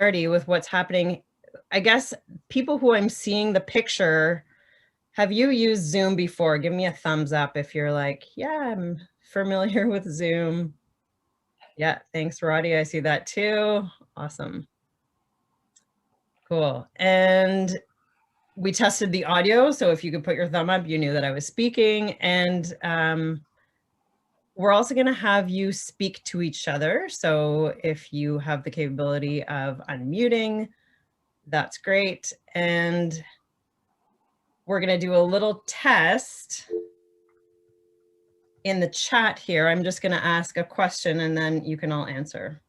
similarity with what's happening. I guess people who I'm seeing the picture, have you used Zoom before? Give me a thumbs up if you're like, yeah, I'm familiar with Zoom. Yeah, thanks, Roddy. I see that too. Awesome. Cool. And we tested the audio, so if you could put your thumb up, you knew that I was speaking. And we're also going to have you speak to each other. So if you have the capability of unmuting, that's great. And we're going to do a little test in the chat here. I'm just going to ask a question and then you can all answer.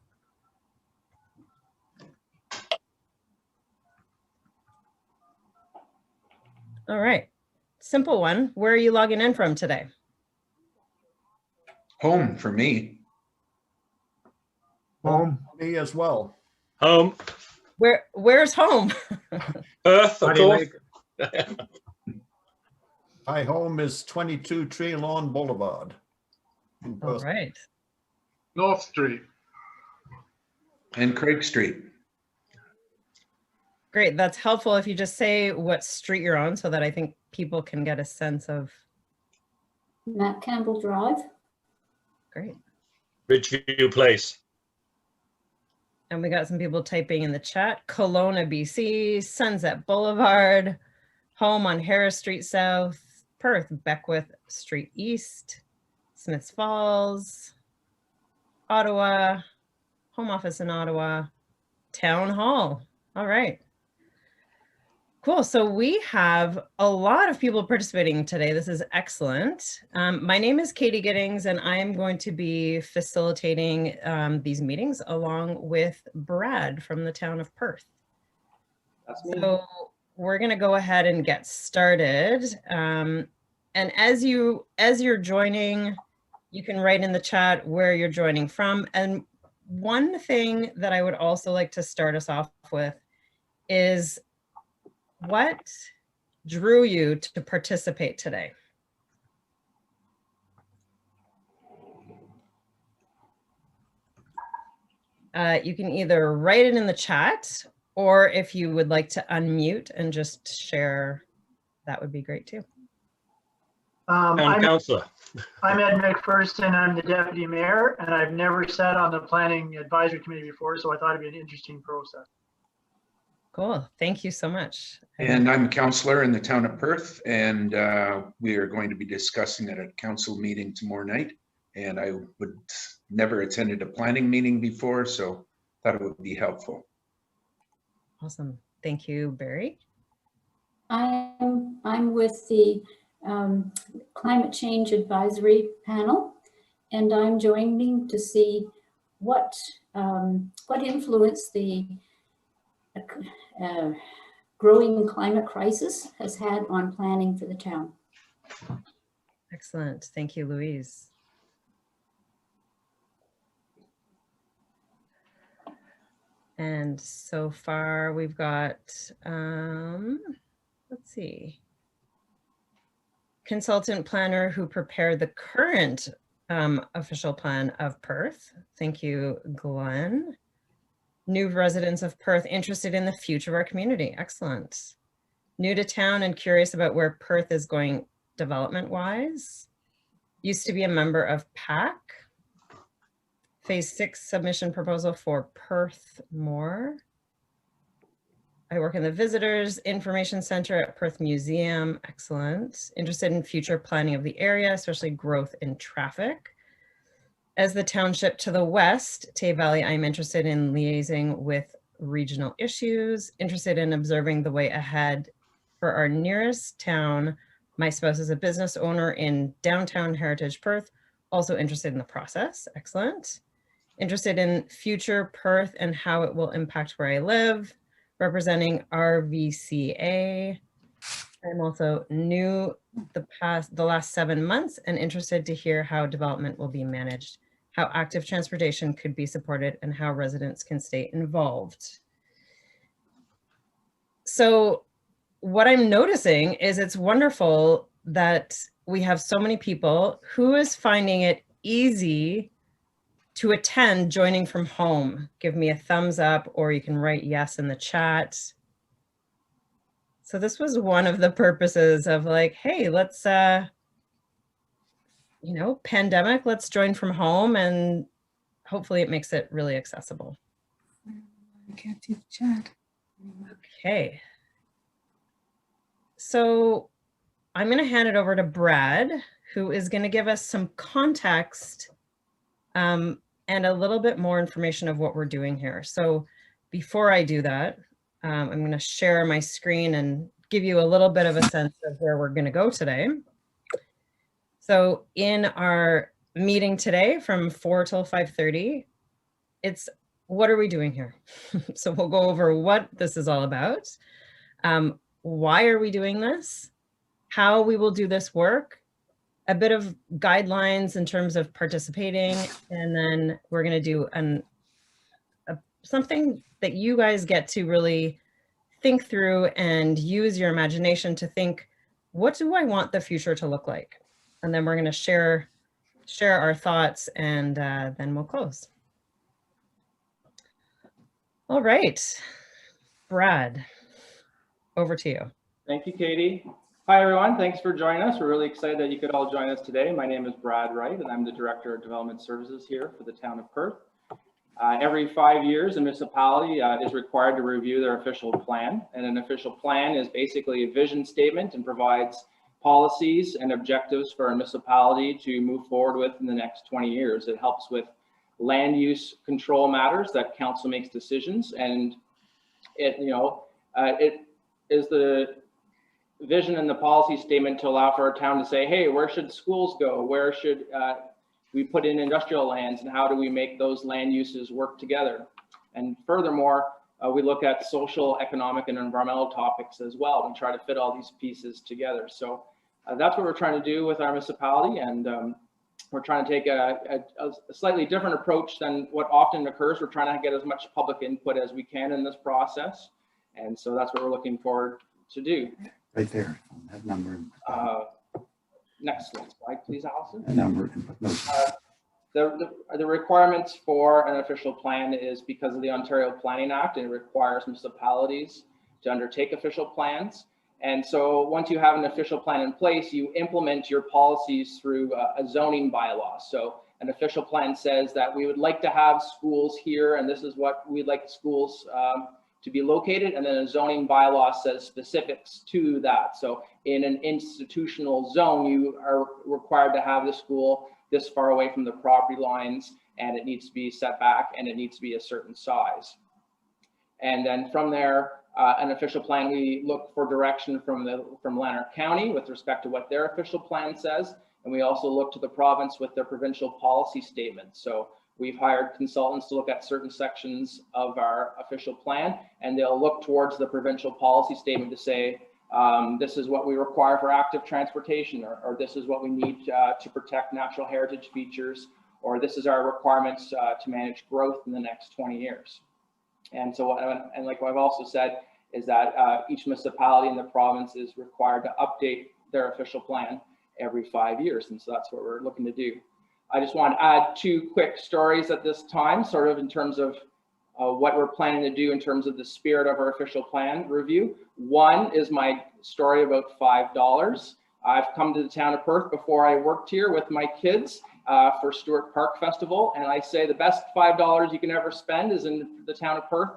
All right. Simple one. Where are you logging in from today? Home for me. Home, me as well. Home. Where's home? Perth, of course. My home is 22 Tree Lawn Boulevard. All right. North Street. And Craig Street. Great. That's helpful if you just say what street you're on so that I think people can get a sense of. Matt Campbell Drive. Great. Ridgeview Place. And we got some people typing in the chat. Kelowna, BC, Sunset Boulevard, home on Harris Street South, Perth, Beckwith Street East, Smiths Falls, Ottawa, home office in Ottawa, Town Hall. All right. Cool. So we have a lot of people participating today. This is excellent. My name is Katie Giddings, and I am going to be facilitating these meetings along with Brad from the town of Perth. So we're going to go ahead and get started. And as you're joining, you can write in the chat where you're joining from. And one thing that I would also like to start us off with is, what drew you to participate today? You can either write it in the chat, or if you would like to unmute and just share, that would be great too. I'm Councillor. I'm Ed McPherson. I'm the deputy mayor, and I've never sat on the planning advisory committee before, so I thought it'd be an interesting process. Cool. Thank you so much. And I'm a councillor in the town of Perth, and we are going to be discussing at a council meeting tomorrow night. And I would never attended a planning meeting before, so thought it would be helpful. Awesome. Thank you, Barry. I'm with the Climate Change Advisory Panel, and I'm joining to see what influence the growing climate crisis has had on planning for the town. Excellent. Thank you, Louise. And so far we've got, let's see, consultant planner who prepared the current official plan of Perth. Thank you, Glenn. New residents of Perth interested in the future of our community. Excellent. New to town and curious about where Perth is going development-wise. Used to be a member of PAC. Phase 6 submission proposal for Perth More. I work in the Visitors Information Center at Perth Museum. Excellent. Interested in future planning of the area, especially growth in traffic. As the township to the west, Tay Valley, I'm interested in liaising with regional issues, interested in observing the way ahead for our nearest town. My spouse is a business owner in downtown Heritage Perth, also interested in the process. Excellent. Interested in future Perth and how it will impact where I live, representing RVCA. I'm also new the last 7 months and interested to hear how development will be managed, how active transportation could be supported, and how residents can stay involved. So what I'm noticing is it's wonderful that we have so many people who is finding it easy to attend joining from home, give me a thumbs up, or you can write yes in the chat. So this was one of the purposes of like, hey, let's, pandemic, let's join from home, and hopefully it makes it really accessible. I can't see the chat. Okay. So I'm going to hand it over to Brad, who is going to give us some context and a little bit more information of what we're doing here. So before I do that, I'm going to share my screen and give you a little bit of a sense of where we're going to go today. So in our meeting today from 4 till 5:30, it's what are we doing here? So we'll go over what this is all about. Why are we doing this? How we will do this work, a bit of guidelines in terms of participating, and then we're going to do something that you guys get to really think through and use your imagination to think, what do I want the future to look like? And then we're going to share our thoughts, and then we'll close. All right, Brad, over to you. Thank you, Katie. Hi, everyone. Thanks for joining us. We're really excited that you could all join us today. My name is Brad Wright, and I'm the Director of Development Services here for the town of Perth. Every 5 years, a municipality is required to review their official plan, and an official plan is basically a vision statement and provides policies and objectives for a municipality to move forward with in the next 20 years. It helps with land use control matters that council makes decisions, and it is the vision and the policy statement to allow for our town to say, hey, where should schools go? Where should we put in industrial lands, and how do we make those land uses work together? And furthermore, we look at social, economic, and environmental topics as well and try to fit all these pieces together. So that's what we're trying to do with our municipality, and we're trying to take a slightly different approach than what often occurs. We're trying to get as much public input as we can in this process, and so that's what we're looking forward to do. Right there, that number. Next slide, please, Allison. A number. The requirements for an official plan is because of the Ontario Planning Act, and it requires municipalities to undertake official plans. And so once you have an official plan in place, you implement your policies through a zoning bylaw. So an official plan says that we would like to have schools here, and this is what we'd like schools to be located, and then a zoning bylaw says specifics to that. So in an institutional zone, you are required to have the school this far away from the property lines, and it needs to be set back, and it needs to be a certain size. And then from there, an official plan, we look for direction from Lanark County with respect to what their official plan says, and we also look to the province with their provincial policy statement. So we've hired consultants to look at certain sections of our official plan, and they'll look towards the provincial policy statement to say, this is what we require for active transportation, or this is what we need to protect natural heritage features, or this is our requirements to manage growth in the next 20 years. And so, and like what I've also said, is that each municipality in the province is required to update their official plan every 5 years. And so that's what we're looking to do. I just want to add 2 quick stories at this time, sort of in terms of what we're planning to do in terms of the spirit of our official plan review. One is my story about $5. I've come to the town of Perth before. I worked here with my kids for Stewart Park Festival, and I say the best $5 you can ever spend is in the town of Perth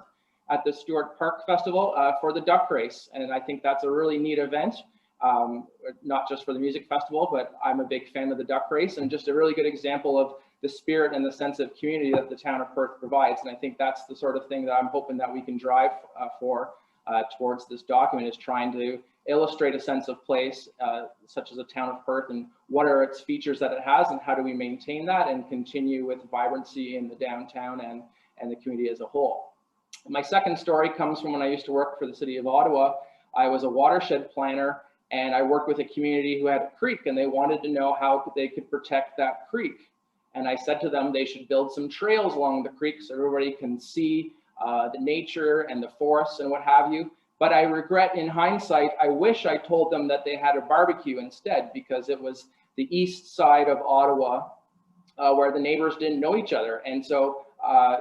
at the Stewart Park Festival for the duck race. And I think that's a really neat event, not just for the music festival, but I'm a big fan of the duck race, and just a really good example of the spirit and the sense of community that the town of Perth provides. And I think that's the sort of thing that I'm hoping that we can drive for towards this document, is trying to illustrate a sense of place such as the town of Perth, and what are its features that it has, and how do we maintain that and continue with vibrancy in the downtown and the community as a whole. My second story comes from when I used to work for the city of Ottawa. I was a watershed planner, and I worked with a community who had a creek, and they wanted to know how they could protect that creek. And I said to them they should build some trails along the creek so everybody can see the nature and the forests and what have you. But I regret, in hindsight, I wish I told them that they had a barbecue instead, because it was the east side of Ottawa, where the neighbors didn't know each other. And so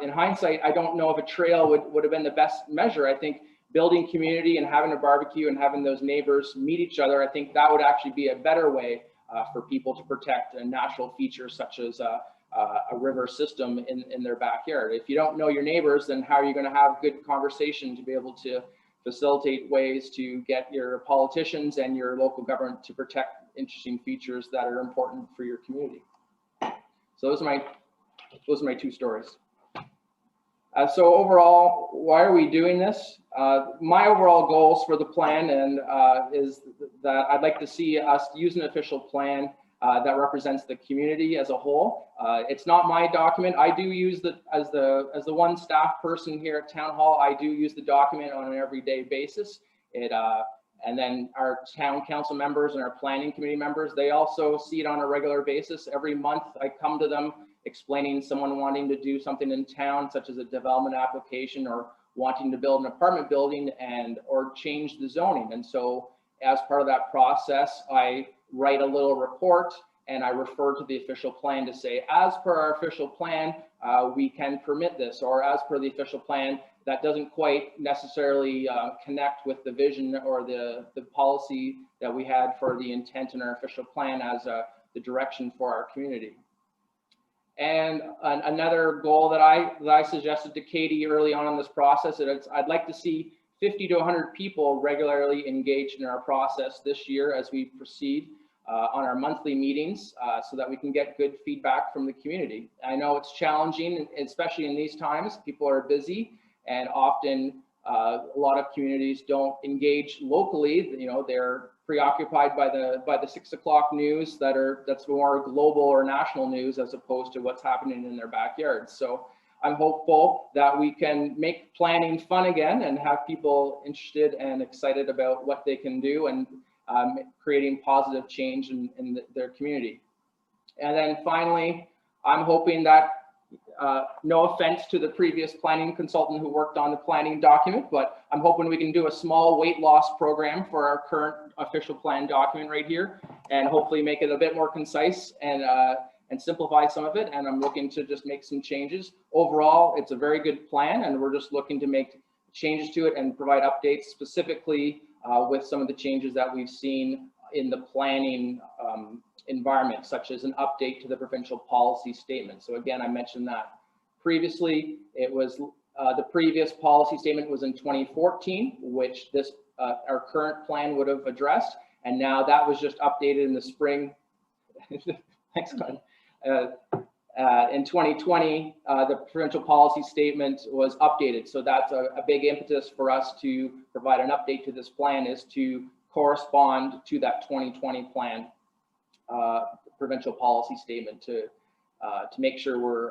in hindsight, I don't know if a trail would have been the best measure. I think building community and having a barbecue and having those neighbors meet each other, I think that would actually be a better way for people to protect natural features such as a river system in their backyard. If you don't know your neighbors, then how are you going to have good conversation to be able to facilitate ways to get your politicians and your local government to protect interesting features that are important for your community? So those are my two stories. So overall, why are we doing this? My overall goals for the plan is that I'd like to see us use an official plan that represents the community as a whole. It's not my document. I do use as the one staff person here at Town Hall, I do use the document on an everyday basis. And then our town council members and our planning committee members, they also see it on a regular basis. Every month I come to them explaining someone wanting to do something in town, such as a development application or wanting to build an apartment building or change the zoning. And so as part of that process, I write a little report and I refer to the official plan to say, as per our official plan, we can permit this, or as per the official plan, that doesn't quite necessarily connect with the vision or the policy that we had for the intent in our official plan as the direction for our community. And another goal that I suggested to Katie early on in this process is I'd like to see 50 to 100 people regularly engaged in our process this year as we proceed on our monthly meetings so that we can get good feedback from the community. I know it's challenging, especially in these times. People are busy and often a lot of communities don't engage locally. You know, they're preoccupied by the 6 o'clock news that's more global or national news as opposed to what's happening in their backyard. So I'm hopeful that we can make planning fun again and have people interested and excited about what they can do and creating positive change in their community. And then finally, I'm hoping that no offense to the previous planning consultant who worked on the planning document, but I'm hoping we can do a small weight loss program for our current official plan document right here and hopefully make it a bit more concise and simplify some of it. And I'm looking to just make some changes. Overall, it's a very good plan and we're just looking to make changes to it and provide updates specifically with some of the changes that we've seen in the planning environment, such as an update to the provincial policy statement. So again, I mentioned that previously. It was the previous policy statement was in 2014, which this our current plan would have addressed, and now that was just updated in the spring. Thanks, Glenn. In 2020, the provincial policy statement was updated. So that's a big impetus for us to provide an update to this plan, is to correspond to that 2020 plan provincial policy statement to make sure we're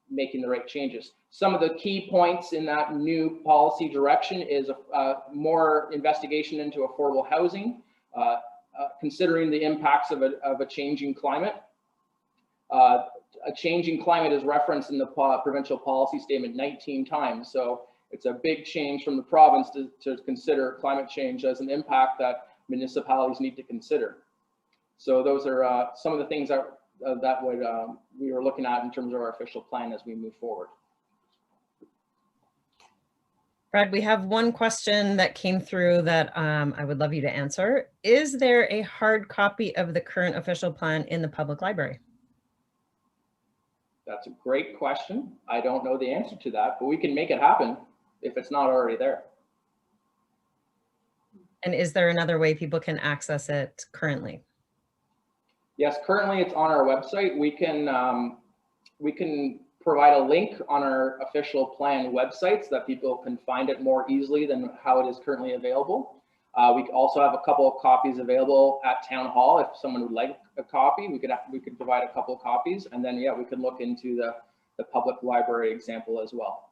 making the right changes. Some of the key points in that new policy direction is more investigation into affordable housing, considering the impacts of a changing climate. A changing climate is referenced in the provincial policy statement 19 times. So it's a big change from the province to consider climate change as an impact that municipalities need to consider. So those are some of the things that we were looking at in terms of our official plan as we move forward. Brad, we have one question that came through that I would love you to answer. Is there a hard copy of the current official plan in the public library? That's a great question. I don't know the answer to that, but we can make it happen if it's not already there. And is there another way people can access it currently? Yes, currently it's on our website. We can provide a link on our official plan website so that people can find it more easily than how it is currently available. We also have a couple of copies available at Town Hall. If someone would like a copy, we could provide a couple of copies, and then we could look into the public library example as well.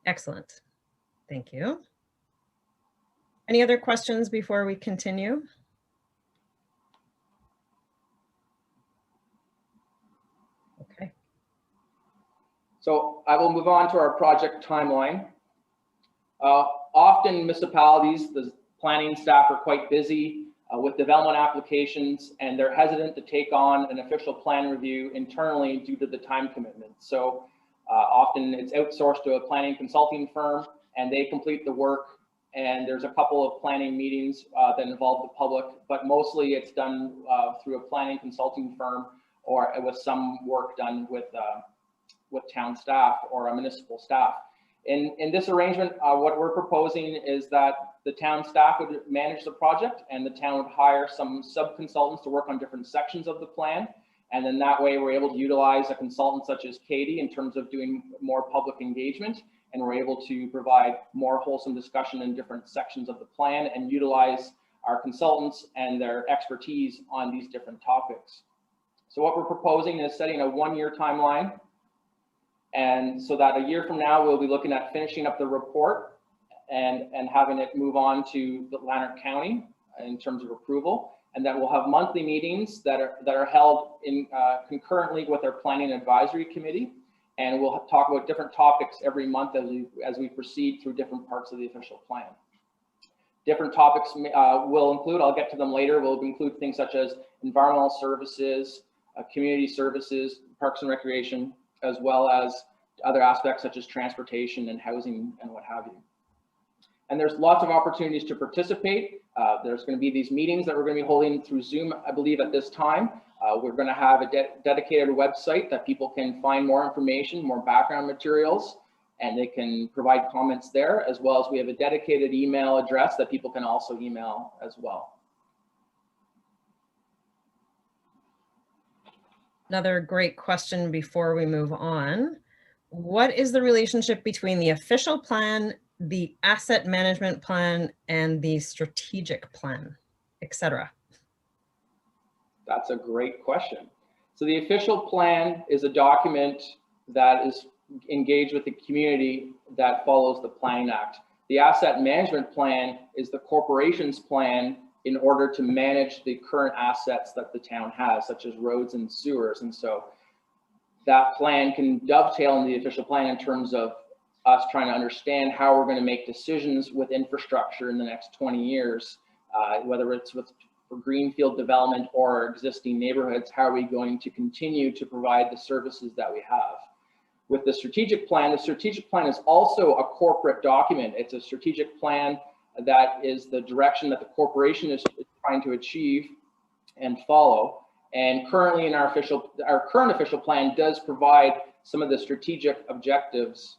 Excellent. Thank you. Any other questions before we continue? Okay. So I will move on to our project timeline. Often municipalities, the planning staff are quite busy with development applications, and they're hesitant to take on an official plan review internally due to the time commitment. So often it's outsourced to a planning consulting firm, and they complete the work. And there's a couple of planning meetings that involve the public, but mostly it's done through a planning consulting firm or with some work done with town staff or a municipal staff. In this arrangement, what we're proposing is that the town staff would manage the project and the town would hire some sub-consultants to work on different sections of the plan. And then that way we're able to utilize a consultant such as Katie in terms of doing more public engagement. And we're able to provide more wholesome discussion in different sections of the plan and utilize our consultants and their expertise on these different topics. So what we're proposing is setting a 1-year timeline. And so that a year from now, we'll be looking at finishing up the report and having it move on to the Lanark County in terms of approval. And then we'll have monthly meetings that are held in concurrently with our planning advisory committee. And we'll talk about different topics every month as we proceed through different parts of the official plan. Different topics will include, I'll get to them later, will include things such as environmental services, community services, parks and recreation, as well as other aspects such as transportation and housing and what have you. And there's lots of opportunities to participate. There's going to be these meetings that we're going to be holding through Zoom, I believe, at this time. We're going to have a dedicated website that people can find more information, more background materials, and they can provide comments there, as well as we have a dedicated email address that people can also email as well. Another great question before we move on. What is the relationship between the official plan, the asset management plan, and the strategic plan, etc.? That's a great question. So the official plan is a document that is engaged with the community that follows the Planning Act. The asset management plan is the corporation's plan in order to manage the current assets that the town has, such as roads and sewers. And so that plan can dovetail in the official plan in terms of us trying to understand how we're going to make decisions with infrastructure in the next 20 years, whether it's for greenfield development or existing neighborhoods. How are we going to continue to provide the services that we have? With the strategic plan is also a corporate document. It's a strategic plan that is the direction that the corporation is trying to achieve and follow. And currently in our current official plan does provide some of the strategic objectives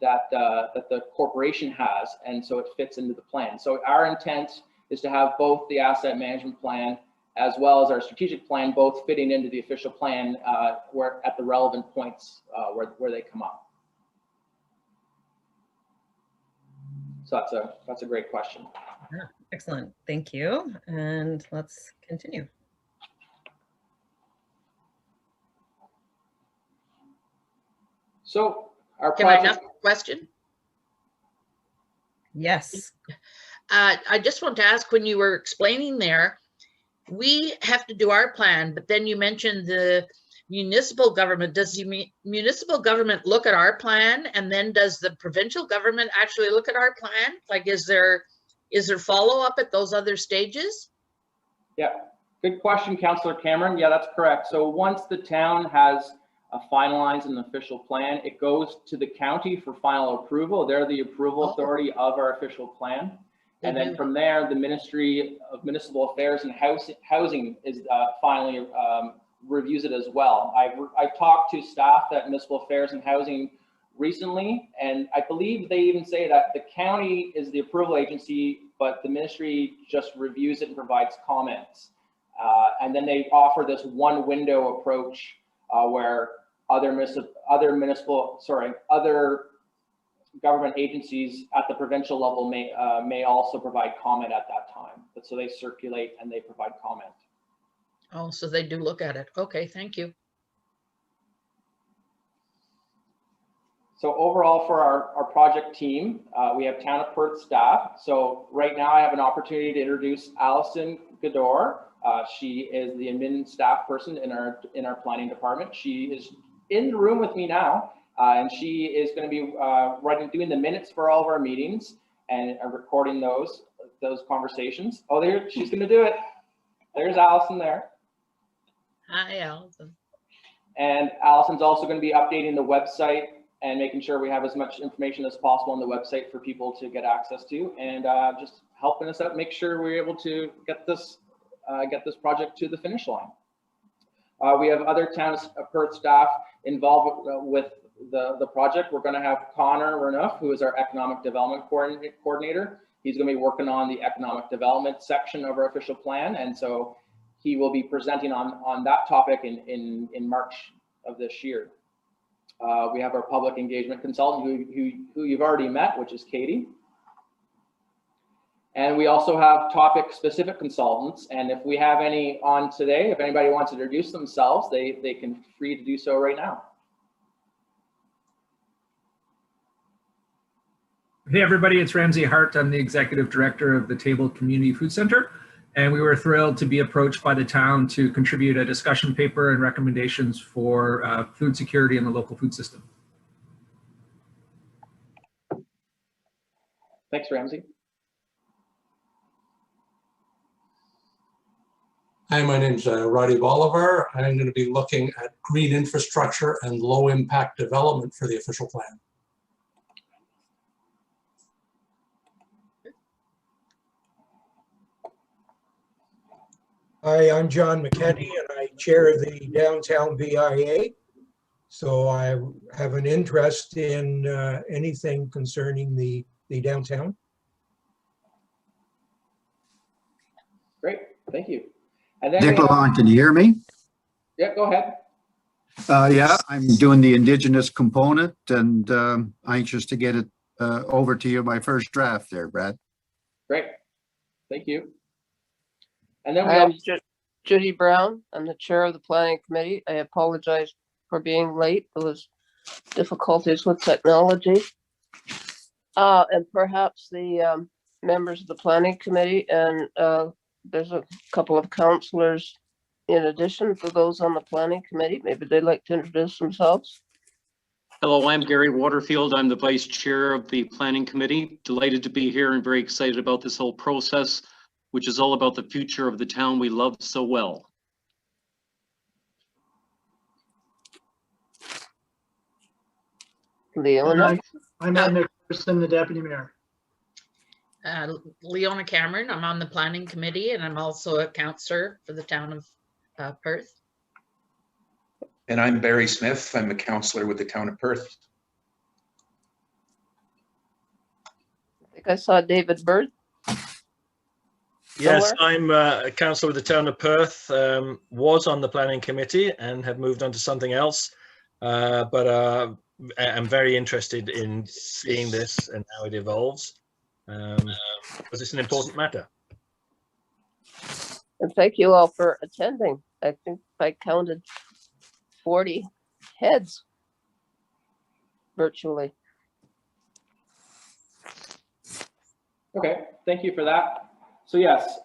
that the corporation has, and so it fits into the plan. So our intent is to have both the asset management plan as well as our strategic plan both fitting into the official plan where at the relevant points where they come up. So that's a great question. Yeah, excellent, thank you. And let's continue. So our Can I project. ask a question? Yes. I just want to ask, when you were explaining there, we have to do our plan, but then you mentioned the municipal government. Does the municipal government look at our plan, and then does the provincial government actually look at our plan? Like, is there follow-up at those other stages? Yeah, good question, Councillor Cameron. Yeah, that's correct. So once the town has finalized an official plan, it goes to the county for final approval. They're the approval authority of our official plan. And then from there, the Ministry of Municipal Affairs and Housing is finally reviews it as well. I've talked to staff at Municipal Affairs and Housing recently, and I believe they even say that the county is the approval agency, but the ministry just reviews it and provides comments. And then they offer this one window approach where other government agencies at the provincial level may also provide comment at that time. But so they circulate and they provide comment. Oh, so they do look at it. Okay, thank you. So overall for our project team, we have Town of Perth staff. So right now I have an opportunity to introduce Allison Gador. She is the admin staff person in our planning department. She is in the room with me now, and she is going to be doing the minutes for all of our meetings and recording those. those conversations. Oh, there, she's going to do it. There's Allison there. Hi, Allison. And Allison's also going to be updating the website and making sure we have as much information as possible on the website for people to get access to, and just helping us out, make sure we're able to get this project to the finish line. We have other town of Perth staff involved with the project. We're going to have Connor Renouf, who is our economic development coordinator. He's going to be working on the economic development section of our official plan, and so he will be presenting on that topic in March of this year. We have our public engagement consultant who you've already met, which is Katie. And we also have topic specific consultants. And if we have any on today, if anybody wants to introduce themselves, they can free to do so right now. Hey everybody, it's Ramsey Hart. I'm the executive director of the Table Community Food Center. And we were thrilled to be approached by the town to contribute a discussion paper and recommendations for food security in the local food system. Thanks, Ramsey. Hi, my name's Roddy Bolivar. I'm going to be looking at green infrastructure and low impact development for the official plan. Hi, I'm John McKenney and I chair the Downtown DYAD. So I have an interest in anything concerning the downtown. Great, thank you. And then Dick Lalonde, can you hear me? Yeah, go ahead. Yeah, I'm doing the Indigenous component and anxious to get it over to you, my first draft there, Brad. Great, thank you. And then I'm Judy Brown. I'm the chair of the planning committee. I apologize for being late. There was difficulties with technology. And perhaps the members of the planning committee and there's a couple of councillors in addition to those on the planning committee. Maybe they'd like to introduce themselves. Hello, I'm Gary Waterfield. I'm the vice chair of the planning committee. Delighted to be here and very excited about this whole process, which is all about the future of the town we love so well. Leona. I'm Ed McPherson, the deputy mayor. Leona Cameron. I'm on the planning committee and I'm also a councillor for the town of Perth. And I'm Barry Smith. I'm a councillor with the town of Perth. I think I saw David Bird. Yes, I'm a councillor with the town of Perth, was on the planning committee and have moved on to something else. But I'm very interested in seeing this and how it evolves, because it's an important matter. And thank you all for attending. I think I counted 40 heads virtually. Okay, thank you for that. So yes,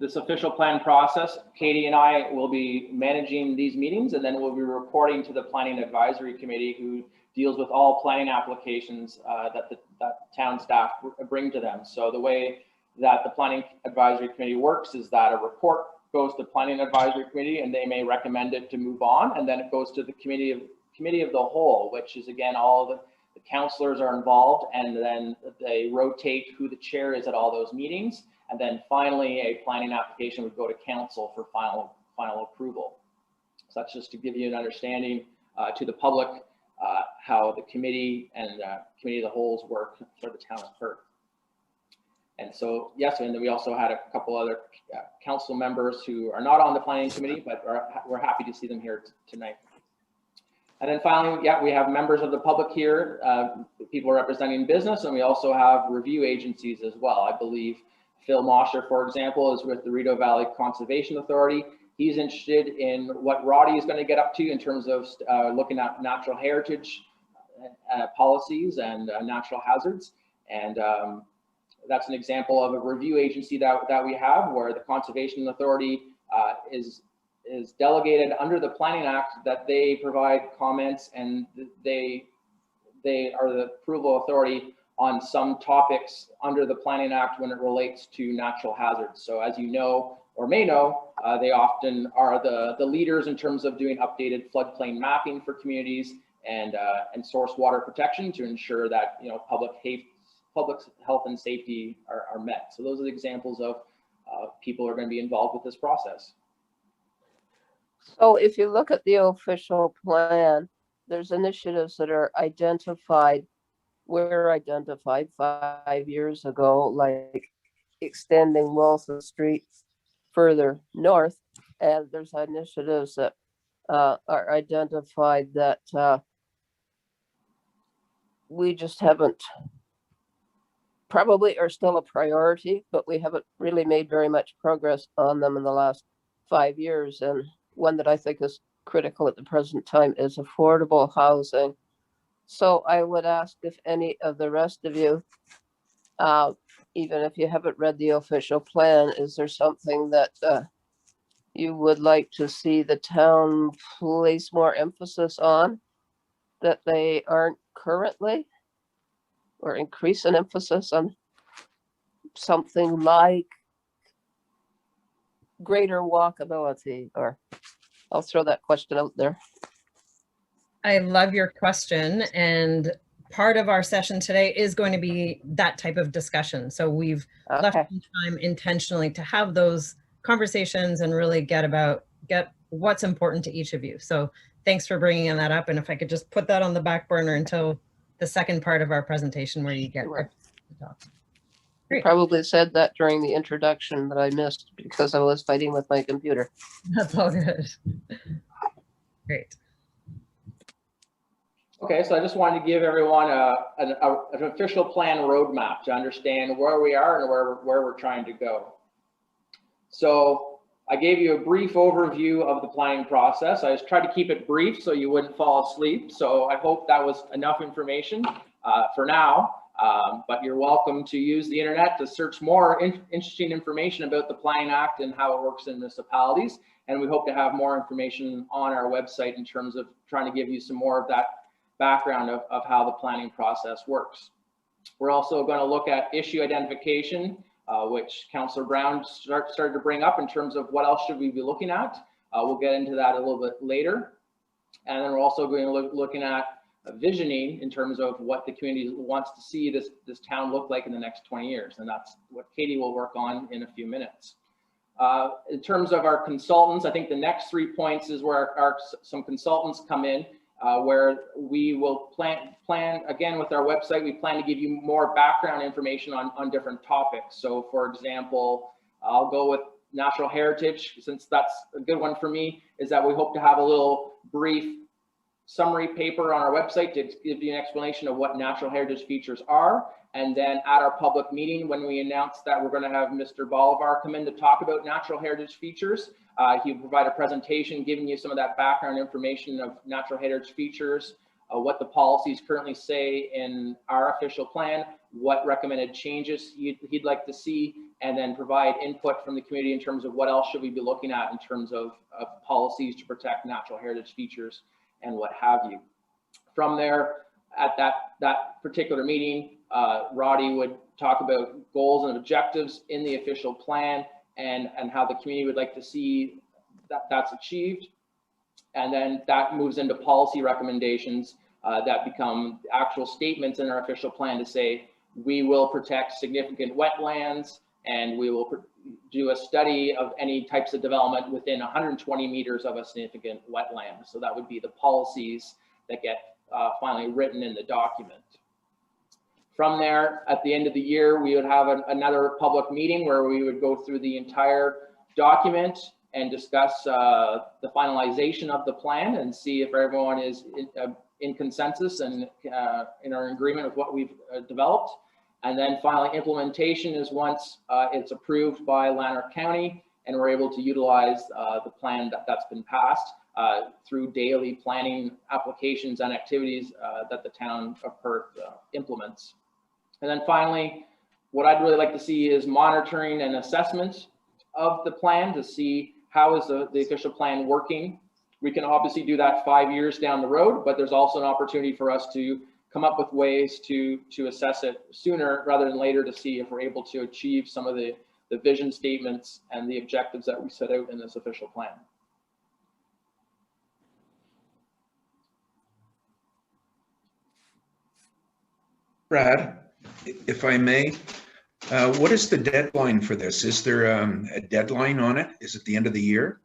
this official plan process, Katie and I will be managing these meetings, and then we'll be reporting to the Planning Advisory Committee, who deals with all planning applications that town staff bring to them. So the way that the Planning Advisory Committee works is that a report goes to Planning Advisory Committee and they may recommend it to move on, and then it goes to the Committee of the Whole, which is again all the councillors are involved, and then they rotate who the chair is at all those meetings. And then finally, a planning application would go to council for final approval. So that's just to give you an understanding to the public how the committee and Committee of the Wholes work for the town of Perth. And so, yes, and then we also had a couple other council members who are not on the planning committee, but we're happy to see them here tonight. And then finally, yeah, we have members of the public here, people representing business, and we also have review agencies as well. I believe Phil Mosher, for example, is with the Rideau Valley Conservation Authority. He's interested in what Roddy is going to get up to in terms of looking at natural heritage policies and natural hazards. And that's an example of a review agency that we have, where the Conservation Authority is delegated under the Planning Act that they provide comments, and they are the approval authority on some topics under the Planning Act when it relates to natural hazards. So as you know, or may know, they often are the leaders in terms of doing updated floodplain mapping for communities and source water protection to ensure that, you know, public health and safety are met. So those are the examples of people who are going to be involved with this process. So if you look at the official plan, there's initiatives that are identified, were identified 5 years ago, like extending Wilson Street further north. And there's initiatives that are identified that we just haven't, probably are still a priority, but we haven't really made very much progress on them in the last 5 years. And one that I think is critical at the present time is affordable housing. So I would ask if any of the rest of you, even if you haven't read the official plan, is there something that you would like to see the town place more emphasis on that they aren't currently, or increase an emphasis on something like greater walkability? Or I'll throw that question out there. I love your question, and part of our session today is going to be that type of discussion. So we've left some time intentionally to have those conversations and really get what's important to each of you. So thanks for bringing that up. And if I could just put that on the back burner until the second part of our presentation where you get to talk. You probably said that during the introduction that I missed because I was fighting with my computer. That's all good. Great. Okay, so I just wanted to give everyone an official plan roadmap to understand where we are and where we're trying to go. So I gave you a brief overview of the planning process. I just tried to keep it brief so you wouldn't fall asleep. So I hope that was enough information for now. But you're welcome to use the internet to search more interesting information about the Planning Act and how it works in municipalities. And we hope to have more information on our website in terms of trying to give you some more of that background of how the planning process works. We're also going to look at issue identification, which Councillor Brown started to bring up in terms of what else should we be looking at. We'll get into that a little bit later. And then we're also going to looking at visioning in terms of what the community wants to see this town look like in the next 20 years. And that's what Katie will work on in a few minutes. In terms of our consultants, I think the next 3 points is where some consultants come in, where we will plan again with our website. We plan to give you more background information on different topics. So for example, I'll go with natural heritage, since that's a good one for me, is that we hope to have a little brief summary paper on our website to give you an explanation of what natural heritage features are. And then at our public meeting, when we announce that we're going to have Mr. Bolivar come in to talk about natural heritage features, he'll provide a presentation giving you some of that background information of natural heritage features, what the policies currently say in our official plan, what recommended changes he'd like to see, and then provide input from the community in terms of what else should we be looking at in terms of policies to protect natural heritage features and what have you. From there, at that particular meeting, Roddy would talk about goals and objectives in the official plan and how the community would like to see that's achieved. And then that moves into policy recommendations that become actual statements in our official plan to say, we will protect significant wetlands and we will do a study of any types of development within 120 meters of a significant wetland. So that would be the policies that get finally written in the document. From there, at the end of the year, we would have another public meeting where we would go through the entire document and discuss the finalization of the plan and see if everyone is in consensus and in our agreement with what we've developed. And then finally, implementation is once it's approved by Lanark County and we're able to utilize the plan that's been passed through daily planning applications and activities that the town of Perth implements. And then finally, what I'd really like to see is monitoring and assessment of the plan to see how is the official plan working. We can obviously do that 5 years down the road, but there's also an opportunity for us to come up with ways to assess it sooner rather than later to see if we're able to achieve some of the vision statements and the objectives that we set out in this official plan. Brad, if I may, what is the deadline for this? Is there a deadline on it? Is it the end of the year?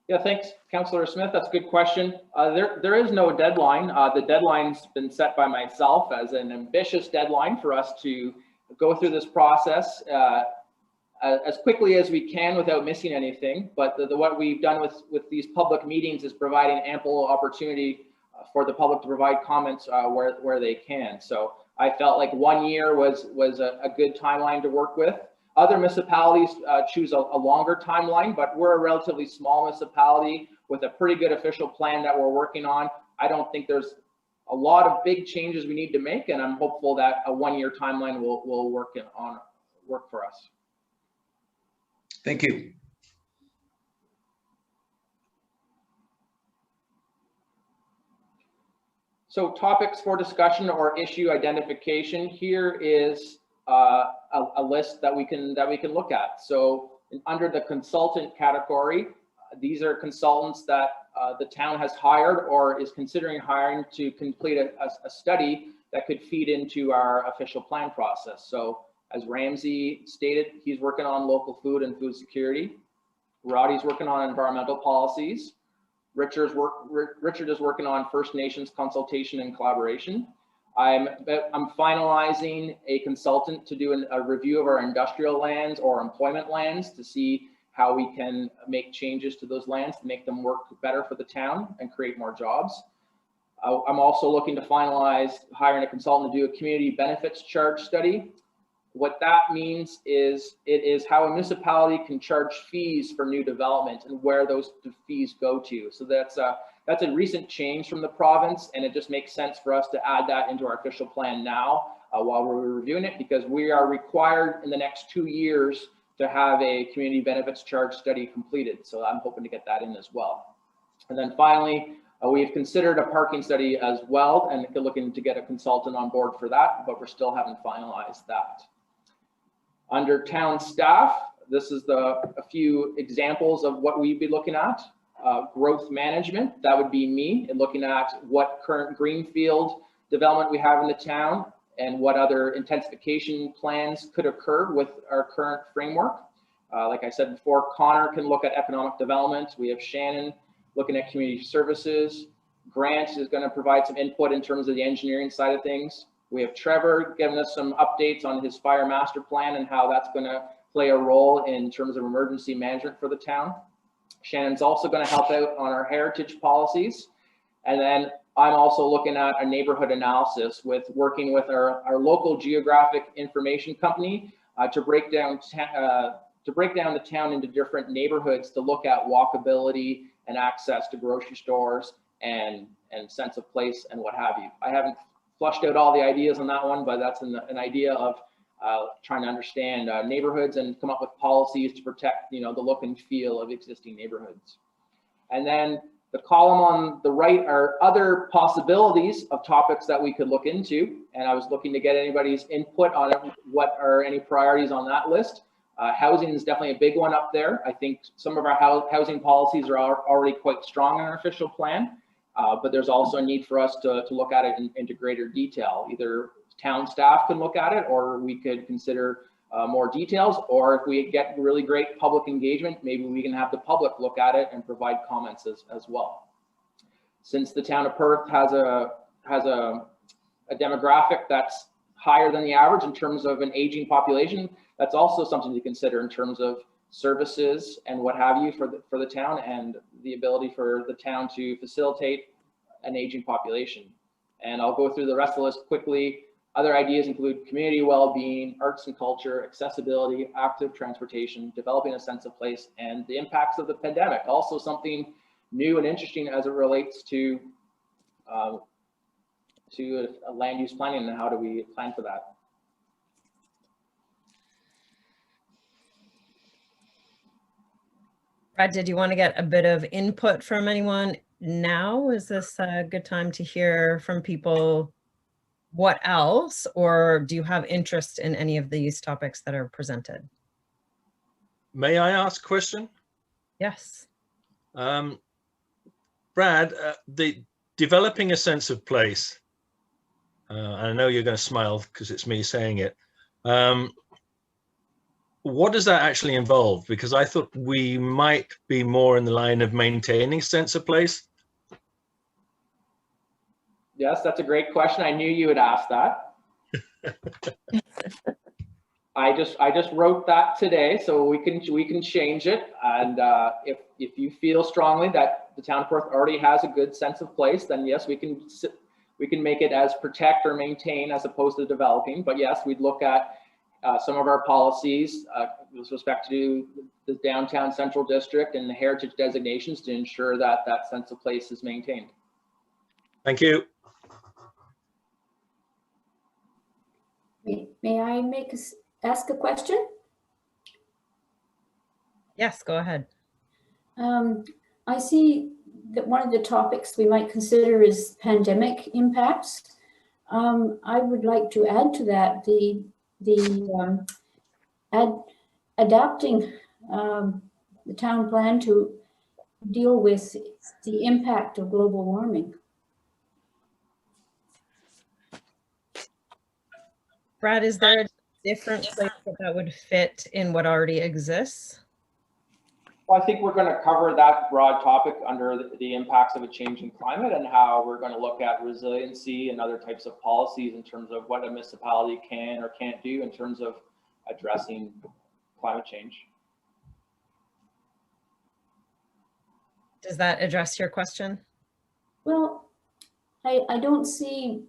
Yeah, thanks, Councillor Smith. That's a good question. There is no deadline. The deadline's been set by myself as an ambitious deadline for us to go through this process as quickly as we can without missing anything. But what we've done with these public meetings is providing ample opportunity for the public to provide comments where they can. So I felt like 1 year was a good timeline to work with. Other municipalities choose a longer timeline, but we're a relatively small municipality with a pretty good official plan that we're working on. I don't think there's a lot of big changes we need to make, and I'm hopeful that a 1 year timeline will work for us. Thank you. So topics for discussion or issue identification. Here is a list that we can look at. So under the consultant category, these are consultants that the town has hired or is considering hiring to complete a study that could feed into our official plan process. So as Ramsey stated, he's working on local food and food security. Roddy's working on environmental policies. Richard is working on First Nations consultation and collaboration. I'm finalizing a consultant to do a review of our industrial lands or employment lands to see how we can make changes to those lands to make them work better for the town and create more jobs. I'm also looking to finalize hiring a consultant to do a community benefits charge study. What that means is it is how a municipality can charge fees for new development and where those fees go to. So that's a recent change from the province, and it just makes sense for us to add that into our official plan now while we're reviewing it, because we are required in the next 2 years to have a community benefits charge study completed. So I'm hoping to get that in as well. And then finally, we've considered a parking study as well, and looking to get a consultant on board for that, but we still haven't finalized that. Under town staff, this is a few examples of what we'd be looking at. Growth management, that would be me, and looking at what current greenfield development we have in the town and what other intensification plans could occur with our current framework. Like I said before, Connor can look at economic development. We have Shannon looking at community services. Grant is going to provide some input in terms of the engineering side of things. We have Trevor giving us some updates on his fire master plan and how that's going to play a role in terms of emergency management for the town. Shannon's also going to help out on our heritage policies. And then I'm also looking at a neighborhood analysis with working with our local geographic information company to break down the town into different neighborhoods to look at walkability and access to grocery stores and sense of place and what have you. I haven't flushed out all the ideas on that one, but that's an idea of trying to understand neighborhoods and come up with policies to protect, the look and feel of existing neighborhoods. And then the column on the right are other possibilities of topics that we could look into. And I was looking to get anybody's input on it. What are any priorities on that list? Housing is definitely a big one up there. I think some of our housing policies are already quite strong in our official plan. But there's also a need for us to look at it into greater detail. Either town staff can look at it, or we could consider more details, or if we get really great public engagement, maybe we can have the public look at it and provide comments as well. Since the town of Perth has a demographic that's higher than the average in terms of an aging population, that's also something to consider in terms of services and what have you for the town, and the ability for the town to facilitate an aging population. And I'll go through the rest of the list quickly. Other ideas include community well-being, arts and culture, accessibility, active transportation, developing a sense of place, and the impacts of the pandemic. Also something new and interesting as it relates to land use planning and how do we plan for that. Brad, did you want to get a bit of input from anyone now? Is this a good time to hear from people? What else, or do you have interest in any of these topics that are presented? May I ask a question? Yes. Brad, the developing a sense of place, I know you're going to smile because it's me saying it. What does that actually involve? Because I thought we might be more in the line of maintaining sense of place. Yes, that's a great question. I knew you would ask that. I just wrote that today, so we can change it. And if you feel strongly that the town of Perth already has a good sense of place, then yes, we can make it as protect or maintain as opposed to developing. But yes, we'd look at some of our policies with respect to the downtown central district and the heritage designations to ensure that that sense of place is maintained. Thank you. May I ask a question? Yes, go ahead. I see that one of the topics we might consider is pandemic impacts. I would like to add to that adapting the town plan to deal with the impact of global warming. Brad, is there a different place that would fit in what already exists? Well, I think we're going to cover that broad topic under the impacts of a changing climate and how we're going to look at resiliency and other types of policies in terms of what a municipality can or can't do in terms of addressing climate change. Does that address your question? Well, I don't see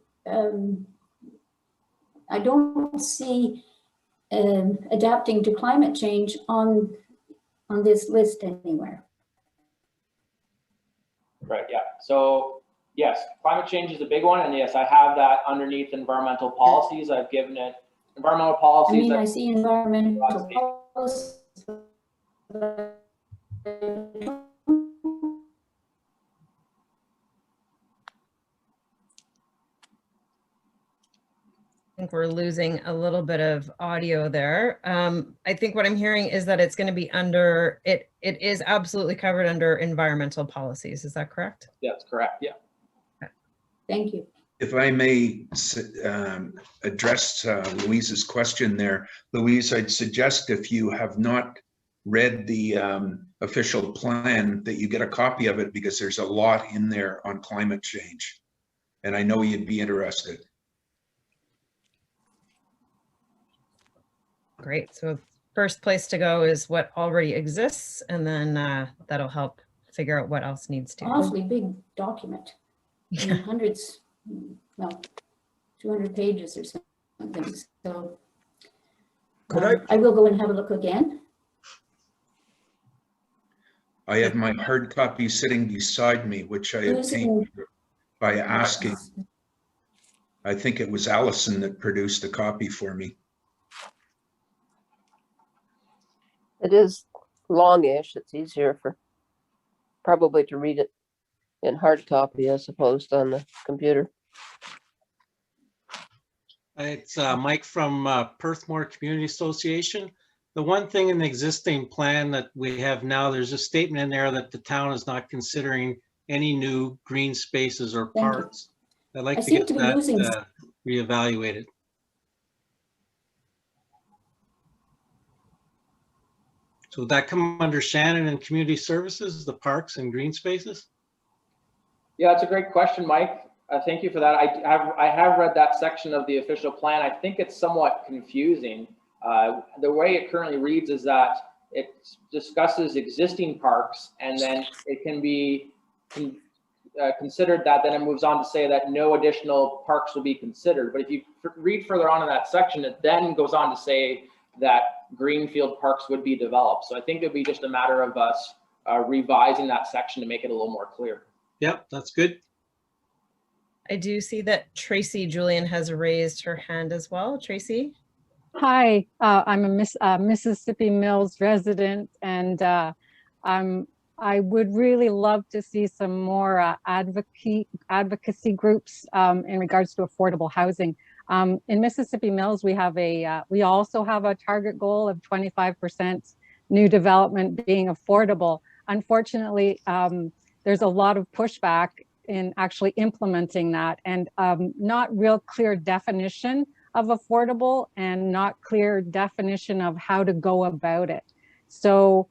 adapting to climate change on this list anywhere. Right, yeah. So yes, climate change is a big one. And yes, I have that underneath environmental policies. I've given it environmental policies. I mean, I see environmental policies. I think we're losing a little bit of audio there. I think what I'm hearing is that it's going to be under, it is absolutely covered under environmental policies. Is that correct? That's correct, yeah. Okay. Thank you. If I may address Louise's question there, Louise, I'd suggest if you have not read the official plan that you get a copy of it because there's a lot in there on climate change. And I know you'd be interested. Great. So first place to go is what already exists, and then that'll help figure out what else needs to. Awfully big document. I mean, hundreds, well, 200 pages or something. So I will go and have a look again. I have my hard copy sitting beside me, which I obtained by asking. I think it was Allison that produced a copy for me. It is longish. It's easier probably to read it in hard copy as opposed on the computer. It's Mike from Perthmore Community Association. The one thing in the existing plan that we have now, there's a statement in there that the town is not considering any new green spaces or parks. I'd like to get that reevaluated. So would that come under Shannon and Community Services, the parks and green spaces? Yeah, that's a great question, Mike. Thank you for that. I have read that section of the official plan. I think it's somewhat confusing. The way it currently reads is that it discusses existing parks, and then it can be considered that. Then it moves on to say that no additional parks will be considered. But if you read further on in that section, it then goes on to say that greenfield parks would be developed. So I think it'd be just a matter of us revising that section to make it a little more clear. Yep, that's good. I do see that Tracy Julian has raised her hand as well. Tracy? Hi, I'm a Mississippi Mills resident, and I'm I would really love to see some more advocacy groups in regards to affordable housing. In Mississippi Mills, we also have a target goal of 25% new development being affordable. Unfortunately, there's a lot of pushback in actually implementing that, and not real clear definition of affordable and not clear definition of how to go about it. So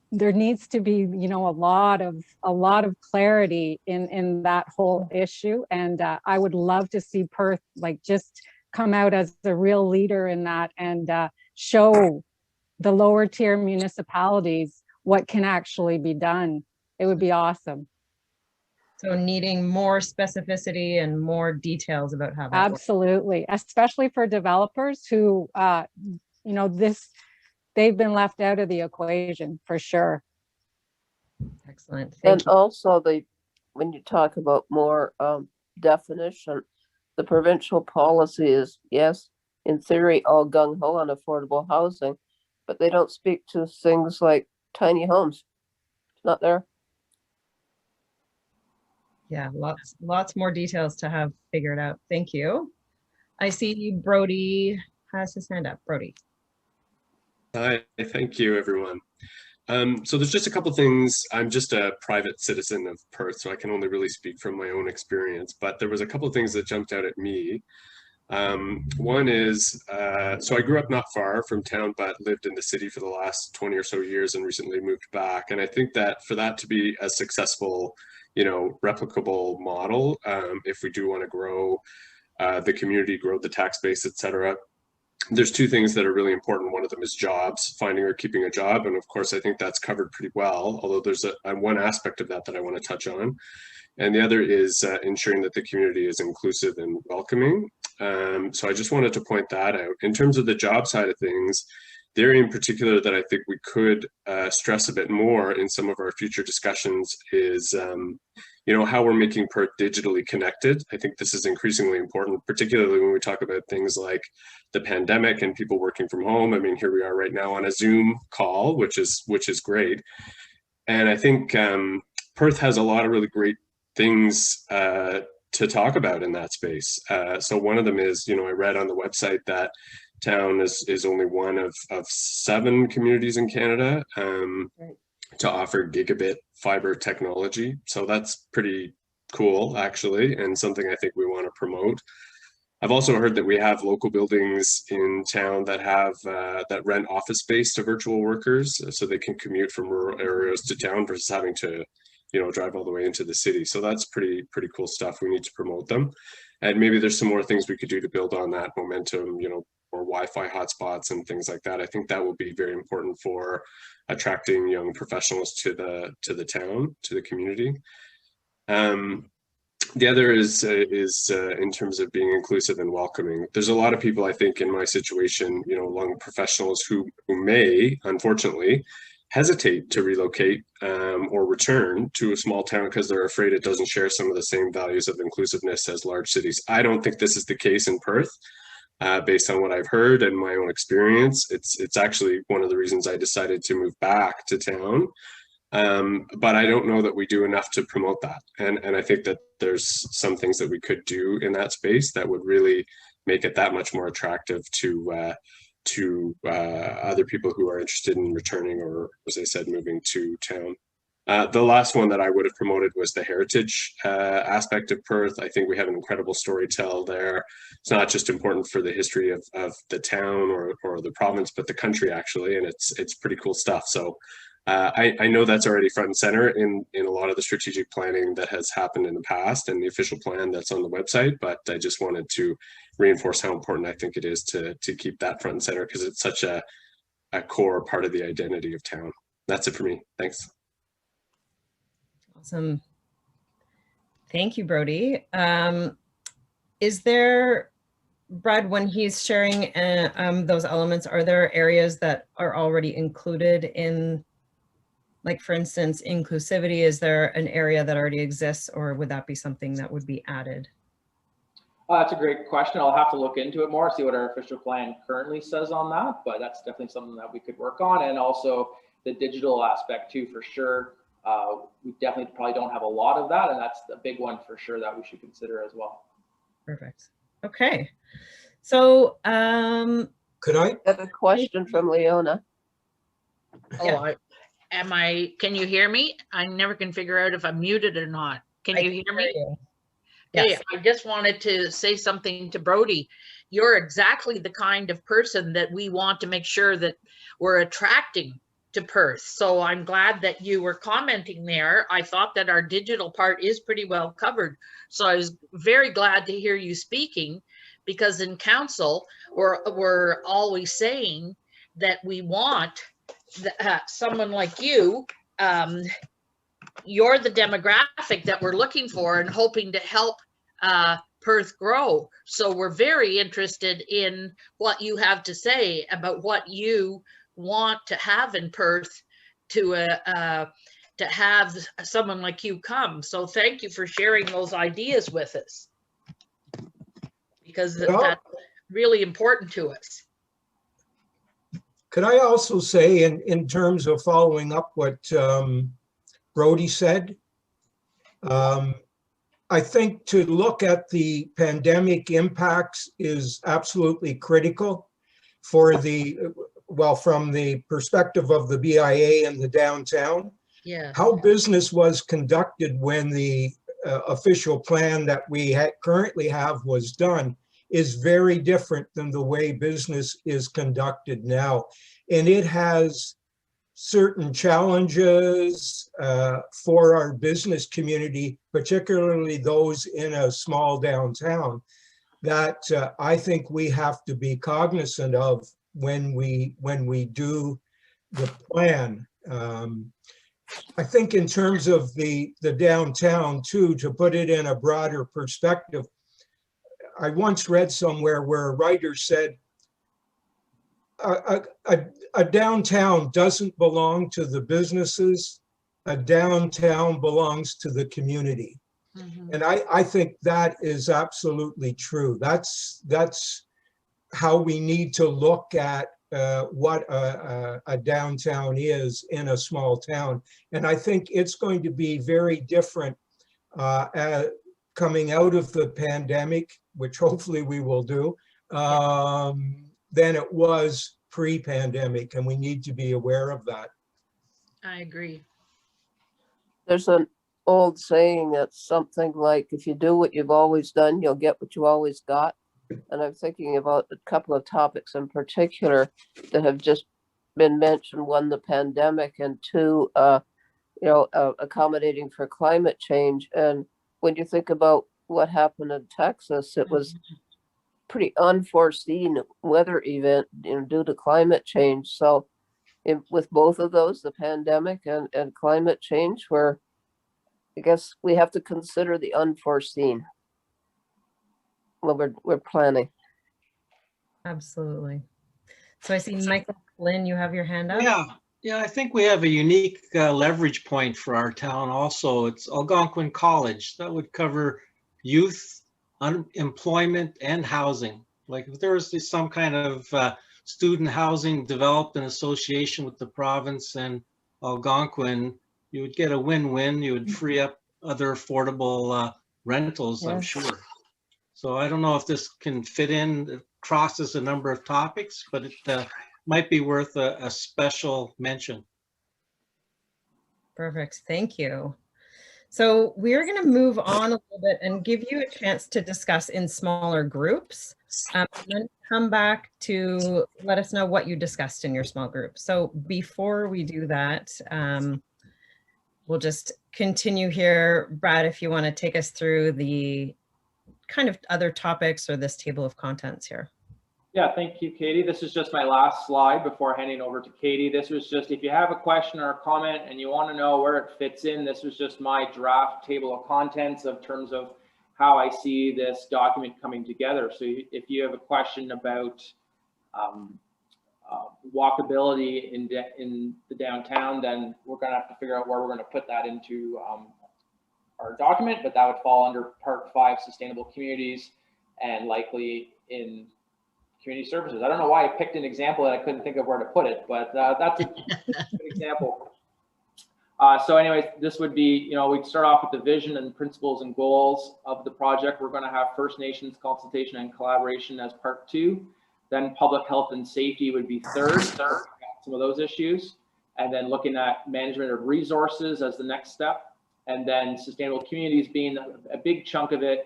there needs to be, you know, a lot of clarity in that whole issue. And I would love to see Perth like just come out as a real leader in that and show the lower tier municipalities what can actually be done. It would be awesome. So needing more specificity and more details about how that works. Absolutely, especially for developers who, you know, they've been left out of the equation for sure. Excellent. And also when you talk about more definition, the provincial policy is, yes, in theory, all gung-ho on affordable housing, but they don't speak to things like tiny homes. It's not there. Yeah, lots more details to have figured out. Thank you. I see Brody has his hand up. Brody. Hi, thank you, everyone. So there's just a couple things. I'm just a private citizen of Perth, so I can only really speak from my own experience, but there was a couple of things that jumped out at me. One is, so I grew up not far from town, but lived in the city for the last 20 or so years and recently moved back. And I think that for that to be a successful, you know, replicable model, if we do want to grow the community, grow the tax base, etc., there's two things that are really important. One of them is jobs, finding or keeping a job. And of course, I think that's covered pretty well, although there's one aspect of that that I want to touch on. And the other is ensuring that the community is inclusive and welcoming. So I just wanted to point that out. In terms of the job side of things, the area in particular that I think we could stress a bit more in some of our future discussions is, you know, how we're making Perth digitally connected. I think this is increasingly important, particularly when we talk about things like the pandemic and people working from home. I mean, here we are right now on a Zoom call, which is great. And I think Perth has a lot of really great things to talk about in that space. So one of them is, you know, I read on the website that town is only one of 7 communities in Canada to offer gigabit fiber technology. So that's pretty cool, actually, and something I think we want to promote. I've also heard that we have local buildings in town that have that rent office space to virtual workers, so they can commute from rural areas to town versus having to, you know, drive all the way into the city. So that's pretty cool stuff. We need to promote them, and maybe there's some more things we could do to build on that momentum. You know, or Wi-Fi hotspots and things like that. I think that will be very important for attracting young professionals to the town, to the community. The other is in terms of being inclusive and welcoming. There's a lot of people, I think, in my situation, you know, young professionals who may, unfortunately, hesitate to relocate or return to a small town because they're afraid it doesn't share some of the same values of inclusiveness as large cities. I don't think this is the case in Perth. Based on what I've heard and my own experience, it's actually one of the reasons I decided to move back to town. But I don't know that we do enough to promote that. And I think that there's some things that we could do in that space that would really make it that much more attractive to other people who are interested in returning or, as I said, moving to town. The last one that I would have promoted was the heritage aspect of Perth. I think we have an incredible story to tell there. It's not just important for the history of the town or the province, but the country actually, and it's pretty cool stuff. So I know that's already front and center in a lot of the strategic planning that has happened in the past and the official plan that's on the website, but I just wanted to reinforce how important I think it is to keep that front and center because it's such a core part of the identity of town. That's it for me. Thanks. Awesome. Thank you, Brody. Is there, Brad, when he's sharing those elements, are there areas that are already included in, like, for instance, inclusivity? Is there an area that already exists, or would that be something that would be added? That's a great question. I'll have to look into it more, see what our official plan currently says on that, but that's definitely something that we could work on. And also the digital aspect too, for sure. We definitely probably don't have a lot of that, and that's the big one for sure that we should consider as well. Perfect. Okay. So, could I have a question from Leona? Oh, can you hear me? I never can figure out if I'm muted or not. Can you hear me? Hey, Yes. I just wanted to say something to Brody. You're exactly the kind of person that we want to make sure that we're attracting to Perth. So I'm glad that you were commenting there. I thought that our digital part is pretty well covered. So I was very glad to hear you speaking, because in council, we're always saying that we want someone like you. You're the demographic that we're looking for and hoping to help Perth grow. So we're very interested in what you have to say about what you want to have in Perth to have someone like you come. So thank you for sharing those ideas with us, because that's really important to us. Could I also say, in terms of following up what Brody said, I think to look at the pandemic impacts is absolutely critical for from the perspective of the BIA and the downtown. Yeah. How business was conducted when the official plan that we currently have was done is very different than the way business is conducted now. And it has certain challenges for our business community, particularly those in a small downtown, that I think we have to be cognizant of when we do the plan. I think in terms of the downtown too, to put it in a broader perspective, I once read somewhere where a writer said, a downtown doesn't belong to the businesses, a downtown belongs to the community. Mm-hmm. And I think that is absolutely true. That's how we need to look at what a downtown is in a small town. And I think it's going to be very different coming out of the pandemic, which hopefully we will do, than it was pre-pandemic, and we need to be aware of that. I agree. There's an old saying that's something like, if you do what you've always done, you'll get what you always got. And I'm thinking about a couple of topics in particular that have just been mentioned. One, the pandemic, and two, accommodating for climate change. And when you think about what happened in Texas, it was pretty unforeseen weather event due to climate change. So with both of those, the pandemic and climate change, I guess we have to consider the unforeseen when we're planning. Absolutely. So I see Michael Flynn, you have your hand up. Yeah, I think we have a unique leverage point for our town also. It's Algonquin College. That would cover youth, unemployment, and housing. Like if there was some kind of student housing developed in association with the province and Algonquin, you would get a win-win. You would free up other affordable rentals, I'm sure. So I don't know if this can fit in, it crosses a number of topics, but it might be worth a special mention. Perfect, thank you. So we're going to move on a little bit and give you a chance to discuss in smaller groups, and then come back to let us know what you discussed in your small group. So before we do that, we'll just continue here. Brad, if you want to take us through the kind of other topics or this table of contents here. Yeah, thank you, Katie. This is just my last slide before handing over to Katie. This was just, if you have a question or a comment and you want to know where it fits in, this was just my draft table of contents in terms of how I see this document coming together. So if you have a question about walkability in the downtown, then we're going to have to figure out where we're going to put that into our document, but that would fall under Part 5, Sustainable Communities, and likely in community services. I don't know why I picked an example that I couldn't think of where to put it, but that's a good example. So anyways, this would be, we'd start off with the vision and principles and goals of the project. We're going to have First Nations consultation and collaboration as part 2. Then public health and safety would be third, some of those issues. And then looking at management of resources as the next step. And then sustainable communities being a big chunk of it,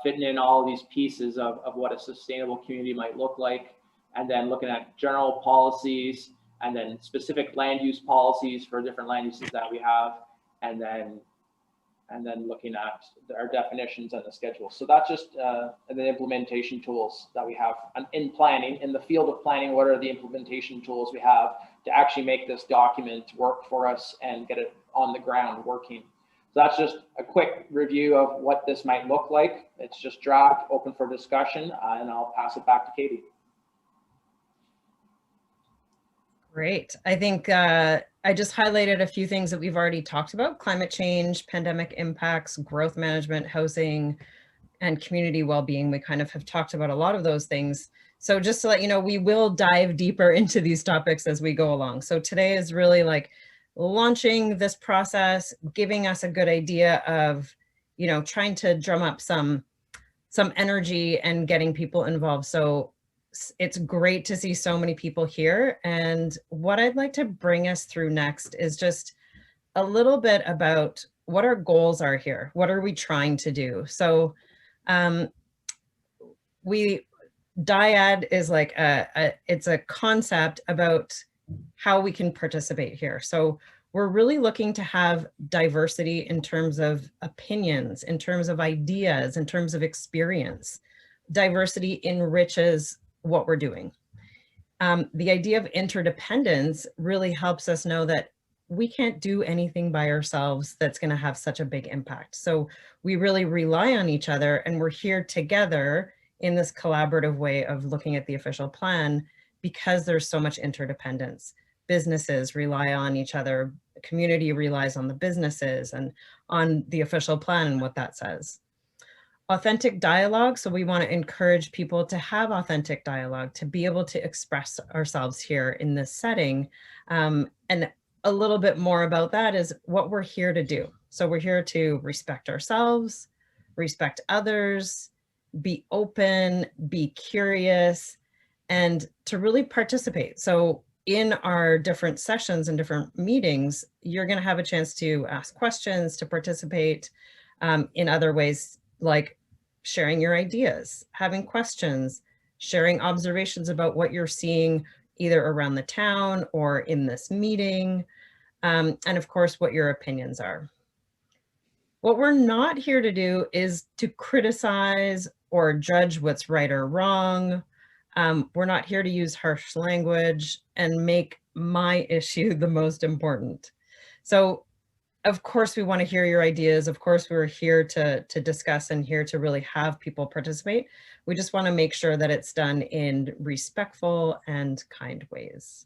fitting in all of these pieces of what a sustainable community might look like. And then looking at general policies, and then specific land use policies for different land uses that we have, and then looking at our definitions and the schedule. So that's just the implementation tools that we have in planning. In the field of planning, what are the implementation tools we have to actually make this document work for us and get it on the ground working? So that's just a quick review of what this might look like. It's just draft, open for discussion, and I'll pass it back to Katie. Great. I think I just highlighted a few things that we've already talked about: climate change, pandemic impacts, growth management, housing, and community well-being. We kind of have talked about a lot of those things. So just to let you know, we will dive deeper into these topics as we go along. So today is really like launching this process, giving us a good idea of, trying to drum up some energy and getting people involved. So it's great to see so many people here. And what I'd like to bring us through next is just a little bit about what our goals are here. What are we trying to do? So DYAD is like it's a concept about how we can participate here. So we're really looking to have diversity in terms of opinions, in terms of ideas, in terms of experience. Diversity enriches what we're doing. The idea of interdependence really helps us know that we can't do anything by ourselves that's going to have such a big impact. So we really rely on each other, and we're here together in this collaborative way of looking at the official plan because there's so much interdependence. Businesses rely on each other, community relies on the businesses and on the official plan and what that says. Authentic dialogue. So we want to encourage people to have authentic dialogue, to be able to express ourselves here in this setting. And a little bit more about that is what we're here to do. So we're here to respect ourselves, respect others, be open, be curious, and to really participate. So in our different sessions and different meetings, you're going to have a chance to ask questions, to participate in other ways, like sharing your ideas, having questions, sharing observations about what you're seeing either around the town or in this meeting, and of course, what your opinions are. What we're not here to do is to criticize or judge what's right or wrong. We're not here to use harsh language and make my issue the most important. So of course, we want to hear your ideas. Of course, we're here to discuss and here to really have people participate. We just want to make sure that it's done in respectful and kind ways.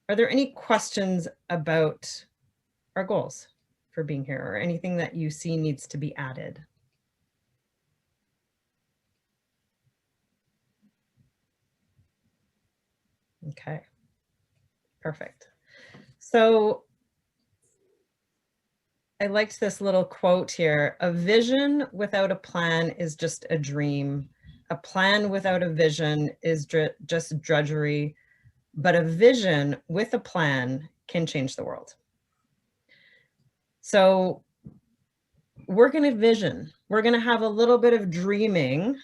Are there any questions about our goals for being here, or anything that you see needs to be added? Okay, perfect. So I liked this little quote here: a vision without a plan is just a dream. A plan without a vision is just drudgery, but a vision with a plan can change the world. So we're going to vision. We're going to have a little bit of dreaming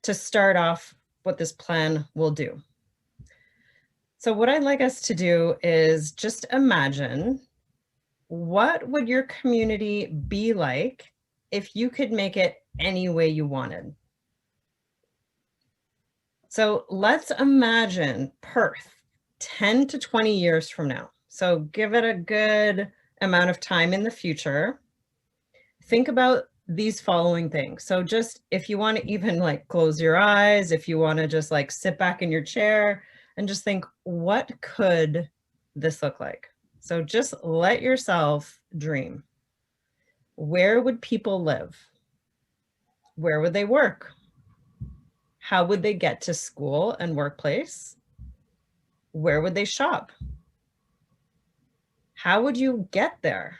to start off what this plan will do. So what I'd like us to do is just imagine, what would your community be like if you could make it any way you wanted? So let's imagine Perth 10 to 20 years from now. So give it a good amount of time in the future. Think about these following things. So just if you want to even like close your eyes, if you want to just like sit back in your chair and just think, what could this look like? So just let yourself dream. Where would people live? Where would they work? How would they get to school and workplace? Where would they shop? How would you get there?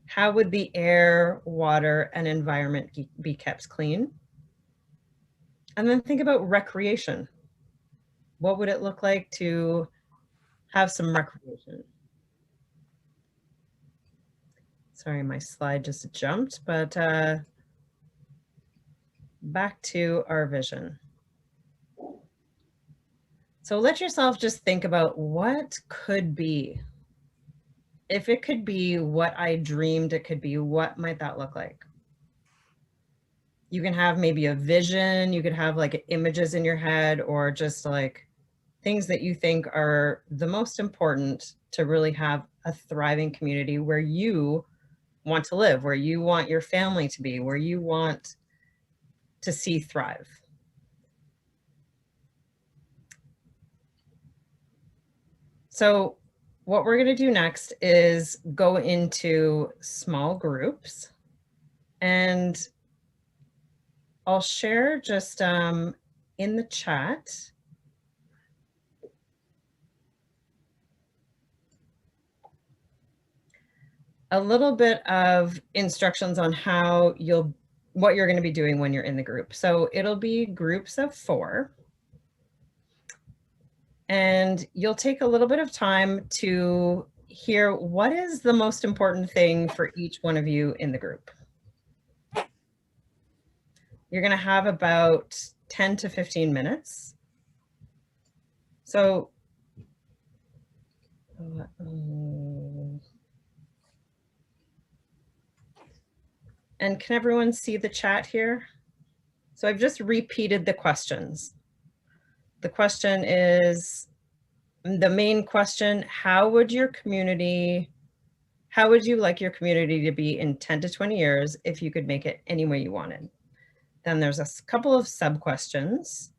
How would the air, water, and environment be kept clean? And then think about recreation. What would it look like to have some recreation? Sorry, my slide just jumped, but back to our vision. So let yourself just think about what could be. If it could be what I dreamed it could be, what might that look like? You can have maybe a vision, you could have like images in your head, or just like things that you think are the most important to really have a thriving community where you want to live, where you want your family to be, where you want to see thrive. So what we're going to do next is go into small groups, and I'll share just in the chat a little bit of instructions on how what you're going to be doing when you're in the group. So it'll be groups of 4. And you'll take a little bit of time to hear what is the most important thing for each one of you in the group. You're going to have about 10 to 15 minutes. So and can everyone see the chat here? So I've just repeated the questions. The question is, the main question, how would you like your community to be in 10 to 20 years if you could make it any way you wanted? Then there's a couple of sub-questions.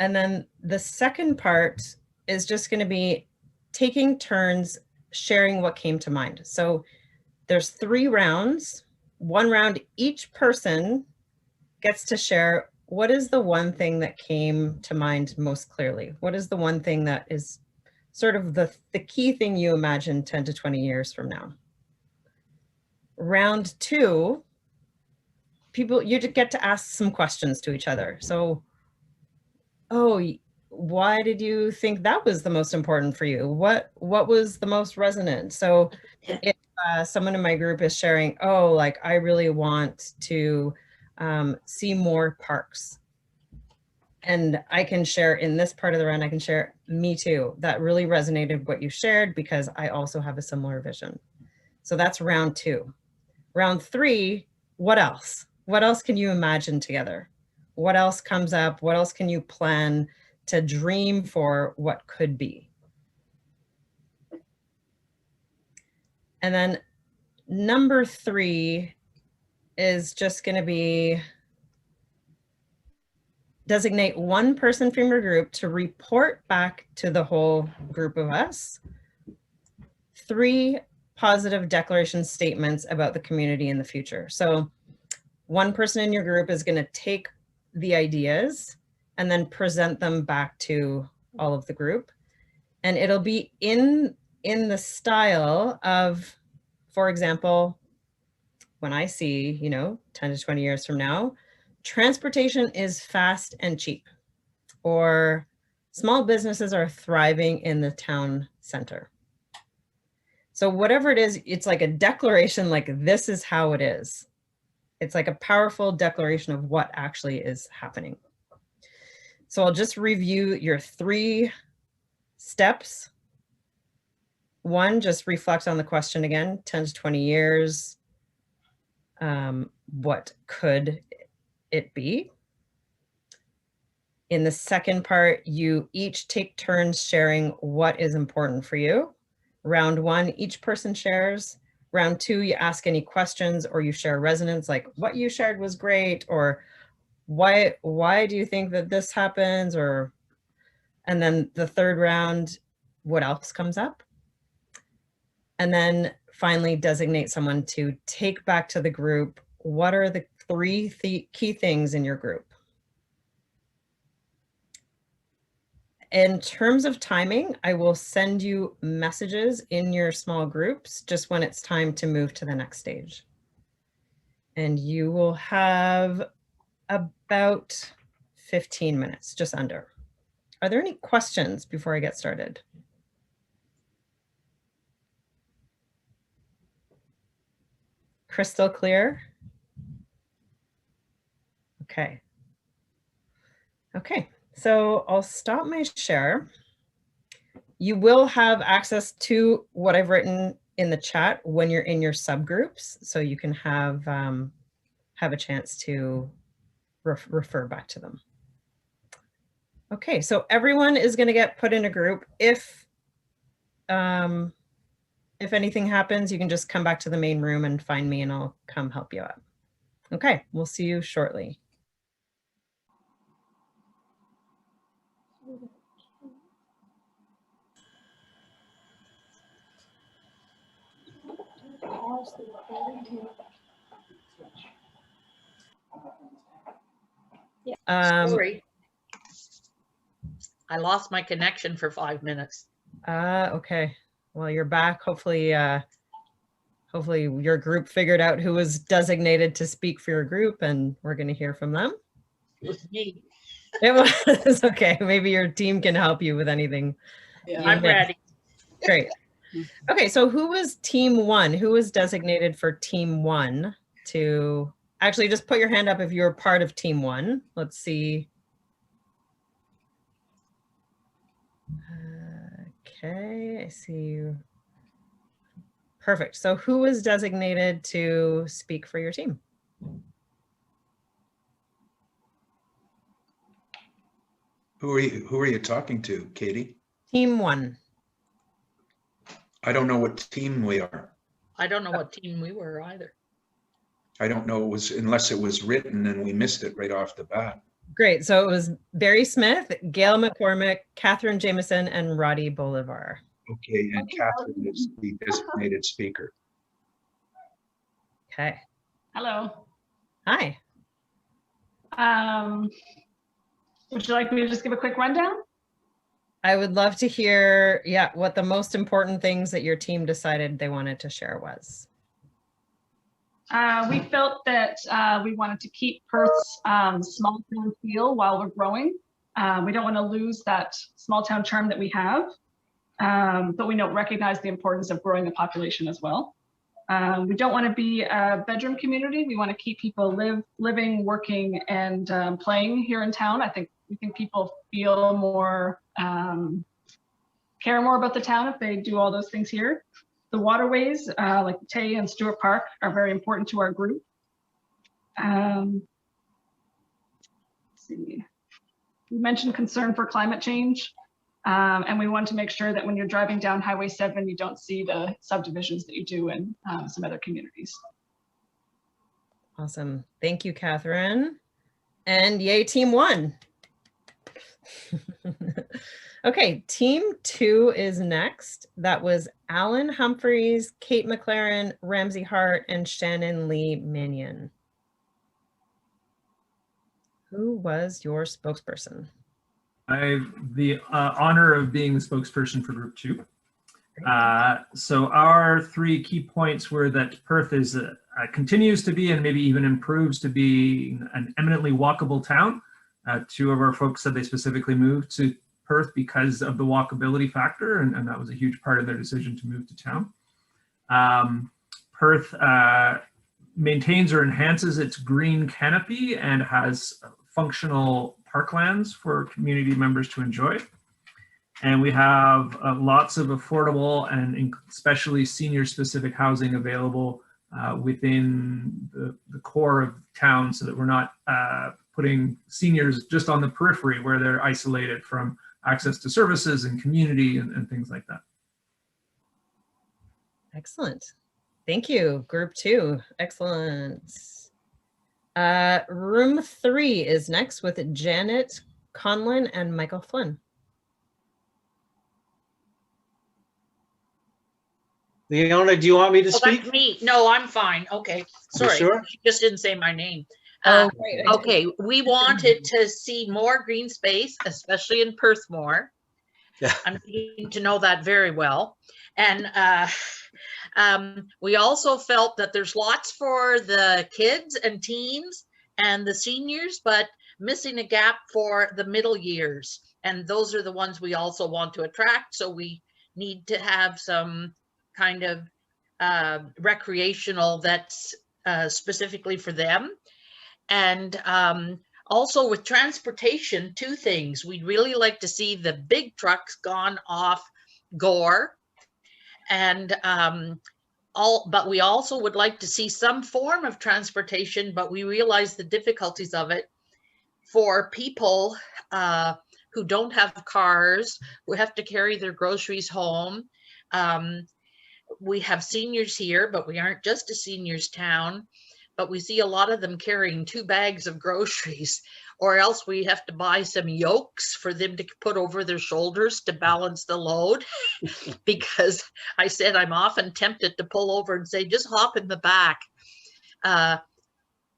And then the second part is just going to be taking turns sharing what came to mind. So there's 3 rounds. 1 round, each person gets to share what is the one thing that came to mind most clearly? What is the one thing that is sort of the key thing you imagine 10 to 20 years from now? Round 2, you get to ask some questions to each other. So, oh, why did you think that was the most important for you? What was the most resonant? So if someone in my group is sharing, oh, like I really want to see more parks. And I can share in this part of the round, I can share, me too. That really resonated what you shared because I also have a similar vision. So that's round 2. Round 3, what else? What else can you imagine together? What else comes up? What else can you plan to dream for what could be? And then number 3 is just going to be designate one person from your group to report back to the whole group of us 3 positive declaration statements about the community in the future. So one person in your group is going to take the ideas and then present them back to all of the group. And it'll be in the style of, for example, when I see, 10 to 20 years from now, transportation is fast and cheap, or small businesses are thriving in the town center. So whatever it is, it's like a declaration, like this is how it is. It's like a powerful declaration of what actually is happening. So I'll just review your 3 steps. 1, just reflect on the question again, 10 to 20 years. What could it be? In the second part, you each take turns sharing what is important for you. Round 1, each person shares. Round 2, you ask any questions or you share resonance, like what you shared was great, or why do you think that this happens? And then the third round, what else comes up? And then finally designate someone to take back to the group. What are the three key things in your group. In terms of timing, I will send you messages in your small groups just when it's time to move to the next stage. And you will have about 15 minutes, just under. Are there any questions before I get started? Crystal clear? Okay. Okay, so I'll stop my share. You will have access to what I've written in the chat when you're in your subgroups, so you can have a chance to refer back to them. Okay, so everyone is going to get put in a group. If anything happens, you can just come back to the main room and find me and I'll come help you out. Okay, we'll see you shortly. Sorry. I lost my connection for 5 minutes. Okay. Well, you're back. Hopefully your group figured out who was designated to speak for your group and we're going to hear from them. It was me. It was okay. Maybe your team can help you with anything. Yeah, I'm ready. Great. Okay, so who was team one? Who was designated for team one to actually just put your hand up if you're part of team one. Let's see. Okay, I see you. Perfect. So who was designated to speak for your team? Who are you talking to, Katie? Team one. I don't know what team we are. I don't know what team we were either. I don't know, it was, unless it was written and we missed it right off the bat. Great. So it was Barry Smith, Gail McCormick, Catherine Jameson, and Roddy Bolivar. Okay, and Catherine is the designated speaker. Okay. Hello. Hi. Would you like me to just give a quick rundown? I would love to hear, yeah, what the most important things that your team decided they wanted to share was. We felt that we wanted to keep Perth's small town feel while we're growing. We don't want to lose that small town charm that we have, but we recognize the importance of growing the population as well. We don't want to be a bedroom community. We want to keep people living, working, and playing here in town. We think people feel more, care more about the town if they do all those things here. The waterways, like the Tay and Stewart Park, are very important to our group. Let's see. We mentioned concern for climate change, and we want to make sure that when you're driving down Highway 7, you don't see the subdivisions that you do in some other communities. Awesome. Thank you, Catherine. And yay, team one. Okay, team two is next. That was Alan Humphreys, Kate McLaren, Ramsey Hart, and Shannon Lee Minion. Who was your spokesperson? I have the honor of being the spokesperson for group two. So our three key points were that Perth is continues to be and maybe even improves to be an eminently walkable town. Two of our folks said they specifically moved to Perth because of the walkability factor, and that was a huge part of their decision to move to town. Perth maintains or enhances its green canopy and has functional parklands for community members to enjoy. And we have lots of affordable and especially senior-specific housing available within the core of town, so that we're not putting seniors just on the periphery where they're isolated from access to services and community and things like that. Excellent. Thank you, group two. Excellent. Room three is next with Janet Conlon and Michael Flynn. Leona, do you want me to Oh, speak? that's me. No, I'm fine. Okay, sorry. sure? You just didn't say my name. Oh, great. Okay, we wanted to see more green space, especially in Perthmore. Yeah. I'm getting to know that very well. And we also felt that there's lots for the kids and teens and the seniors, but missing a gap for the middle years. And those are the ones we also want to attract. So we need to have some kind of recreational that's specifically for them. And also with transportation, two things. We'd really like to see the big trucks gone off Gore. And but we also would like to see some form of transportation, but we realize the difficulties of it for people who don't have cars, who have to carry their groceries home. We have seniors here, but we aren't just a seniors town. But we see a lot of them carrying 2 bags of groceries, or else we have to buy some yokes for them to put over their shoulders to balance the load. Because I said I'm often tempted to pull over and say, just hop in the back.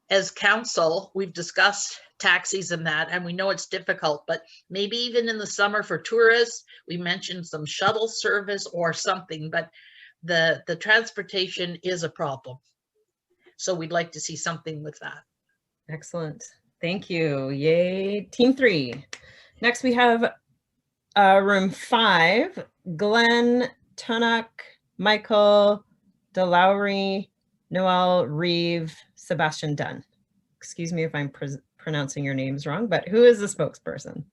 As council, we've discussed taxis and that, and we know it's difficult, but maybe even in the summer for tourists, we mentioned some shuttle service or something, but the transportation is a problem. So we'd like to see something with that. Excellent. Thank you. Yay. Team 3. Next we have room 5, Glenn, Tunnock, Michael, DeLowry, Noel, Reeve, Sebastian Dunn. Excuse me if I'm pronouncing your names wrong, but who is the spokesperson?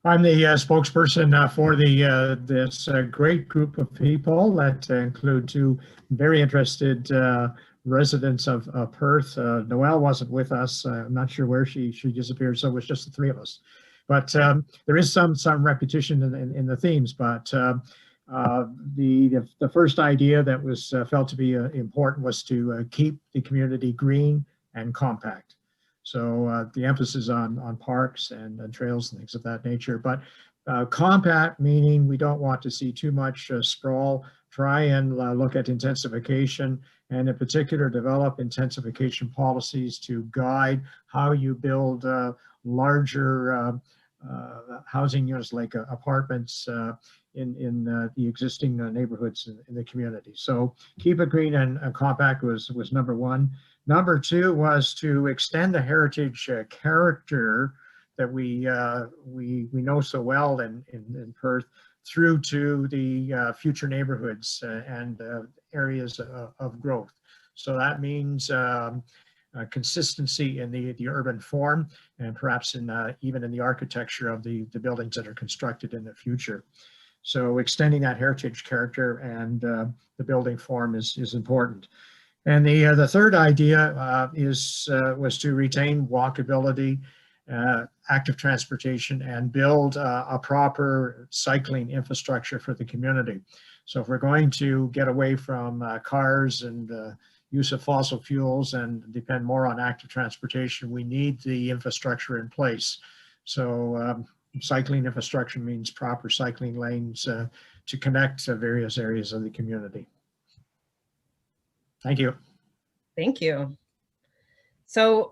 I'm the spokesperson for this great group of people that include 2 very interested residents of Perth. Noelle wasn't with us. I'm not sure where she disappeared, so it was just the 3 of us. But there is some repetition in the themes. But the first idea that was felt to be important was to keep the community green and compact. So the emphasis on parks and trails and things of that nature. But compact meaning we don't want to see too much sprawl. Try and look at intensification, and in particular develop intensification policies to guide how you build larger housing units like apartments in the existing neighborhoods in the community. So keep it green and compact was number 1. Number 2 was to extend the heritage character that we know so well in Perth through to the future neighborhoods and areas of growth. So that means consistency in the urban form, and perhaps even in the architecture of the buildings that are constructed in the future. So extending that heritage character and the building form is important. And the third idea was to retain walkability, active transportation, and build a proper cycling infrastructure for the community. So if we're going to get away from cars and use of fossil fuels and depend more on active transportation, we need the infrastructure in place. So cycling infrastructure means proper cycling lanes to connect various areas of the community. Thank you. Thank you. So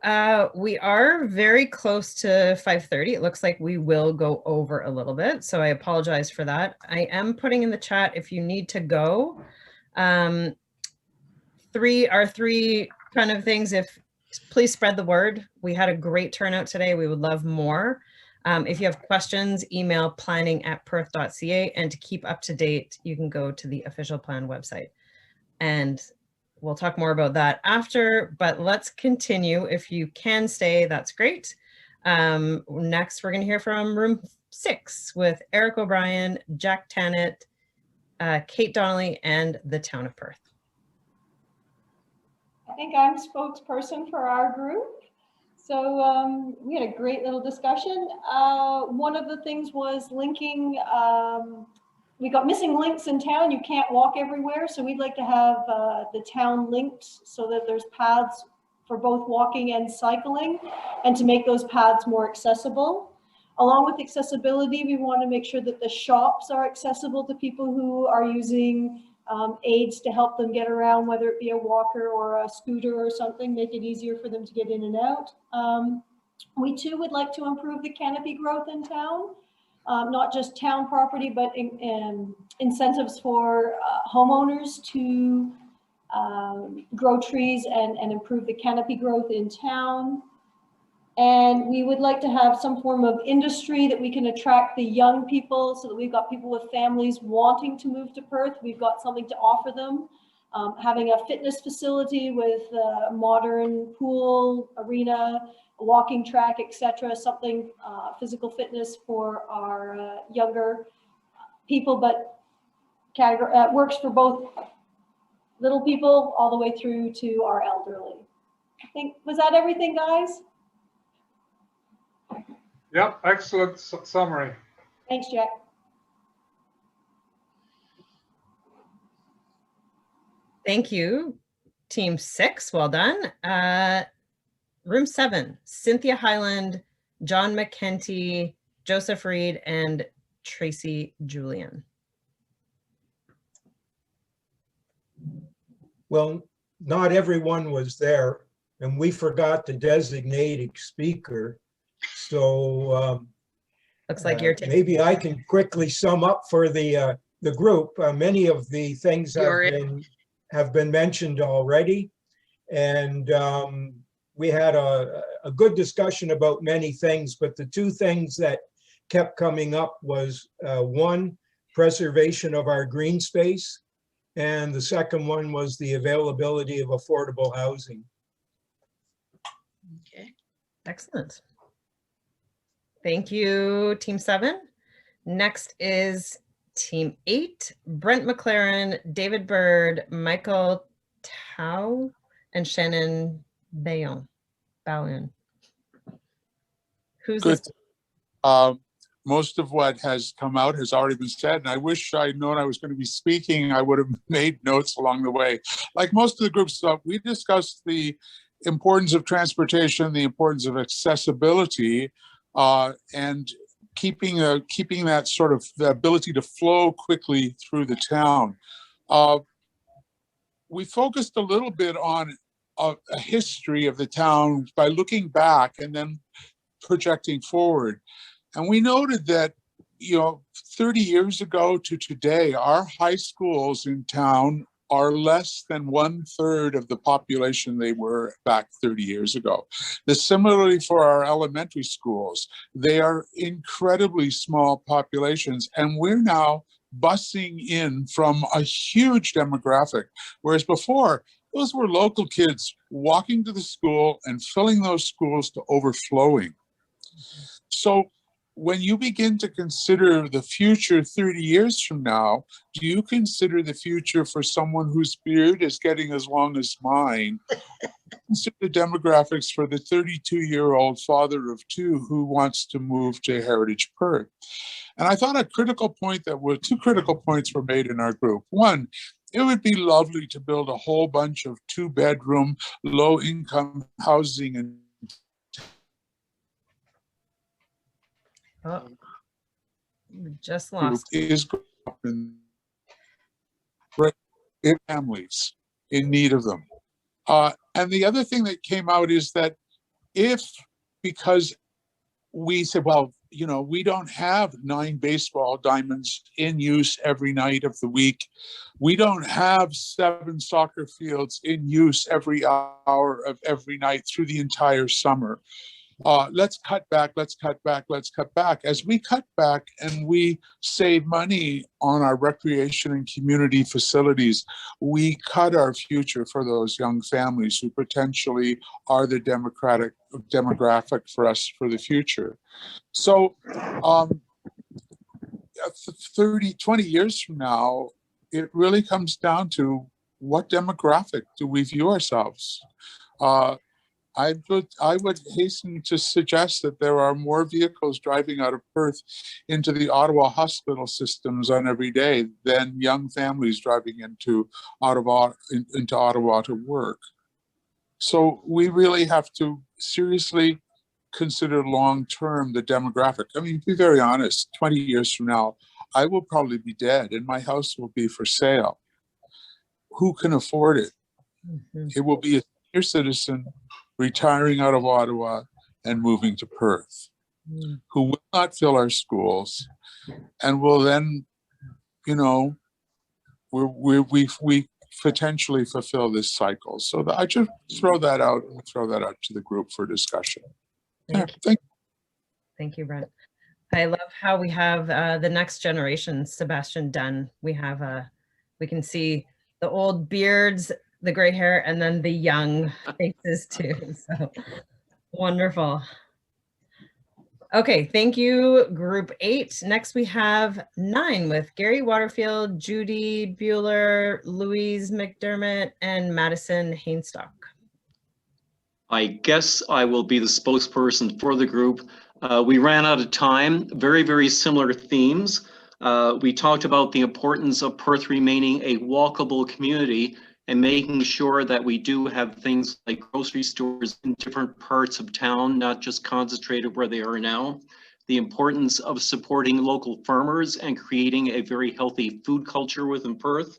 we are very close to 5:30. It looks like we will go over a little bit, so I apologize for that. I am putting in the chat if you need to go. Our 3 kind of things, please spread the word. We had a great turnout today. We would love more. If you have questions, email planning@perth.ca, and to keep up to date, you can go to the official plan website. And we'll talk more about that after, but let's continue. If you can stay, that's great. Next, we're going to hear from room 6 with Eric O'Brien, Jack Tannett, Kate Donnelly, and the town of Perth. I think I'm spokesperson for our group. So we had a great little discussion. One of the things was linking, we got missing links in town. You can't walk everywhere. So we'd like to have the town linked so that there's paths for both walking and cycling, and to make those paths more accessible. Along with accessibility, we want to make sure that the shops are accessible to people who are using aids to help them get around, whether it be a walker or a scooter or something, make it easier for them to get in and out. We too would like to improve the canopy growth in town, not just town property, but incentives for homeowners to grow trees and improve the canopy growth in town. And we would like to have some form of industry that we can attract the young people, so that we've got people with families wanting to move to Perth. We've got something to offer them. Having a fitness facility with a modern pool, arena, a walking track, etc. Something physical fitness for our younger people, but works for both little people all the way through to our elderly. I think, was that everything, guys? Yep, excellent summary. Thanks, Jack. Thank you, Team 6. Well done. Room 7, Cynthia Highland, John McKenty, Joseph Reed, and Tracy Julian. Well, not everyone was there, and we forgot to designate a speaker. So looks like you're maybe I can quickly sum up for the group. Many of the things have been mentioned already, and we had a good discussion about many things, but the two things that kept coming up was one, preservation of our green space, and the second one was the availability of affordable housing. Okay, excellent. Thank you, Team 7. Next is Team 8, Brent McLaren, David Bird, Michael Tao, and Shannon Bayon. Who's Good. this? Most of what has come out has already been said, and I wish I'd known I was going to be speaking. I would have made notes along the way. Like most of the groups, we discussed the importance of transportation, the importance of accessibility, and keeping that sort of the ability to flow quickly through the town. We focused a little bit on a history of the town by looking back and then projecting forward. And we noted that, 30 years ago to today, our high schools in town are less than 1/3 of the population they were back 30 years ago. Similarly for our elementary schools, they are incredibly small populations, and we're now busing in from a huge demographic, whereas before, those were local kids walking to the school and filling those schools to overflowing. So when you begin to consider the future 30 years from now, do you consider the future for someone whose beard is getting as long as mine? Consider the demographics for the 32-year-old father of 2 who wants to move to Heritage Perth. And I thought two critical points were made in our group. One, it would be lovely to build a whole bunch of 2-bedroom, low-income housing and we just lost. Is in families in need of them. And the other thing that came out is that because we said, well, we don't have 9 baseball diamonds in use every night of the week. We don't have 7 soccer fields in use every hour of every night through the entire summer. Let's cut back, let's cut back, let's cut back. As we cut back and we save money on our recreation and community facilities, we cut our future for those young families who potentially are the demographic for us for the future. So 20 years from now, it really comes down to what demographic do we view ourselves? I would hasten to suggest that there are more vehicles driving out of Perth into the Ottawa hospital systems on every day than young families driving into Ottawa to work. So we really have to seriously consider long-term the demographic. I mean, to be very honest, 20 years from now, I will probably be dead and my house will be for sale. Who can afford it? It will be a senior citizen retiring out of Ottawa and moving to Perth, who will not fill our schools and will then, you know, we potentially fulfill this cycle. So I just throw that out to the group for discussion. Thank you, Brent. I love how we have the next generation, Sebastian Dunn. We have we can see the old beards, the gray hair, and then the young faces too. So wonderful. Okay, thank you, Group 8. Next we have 9 with Gary Waterfield, Judy Bueller, Louise McDermott, and Madison Hainstock. I guess I will be the spokesperson for the group. We ran out of time. Very, very similar themes. We talked about the importance of Perth remaining a walkable community and making sure that we do have things like grocery stores in different parts of town, not just concentrated where they are now. The importance of supporting local farmers and creating a very healthy food culture within Perth.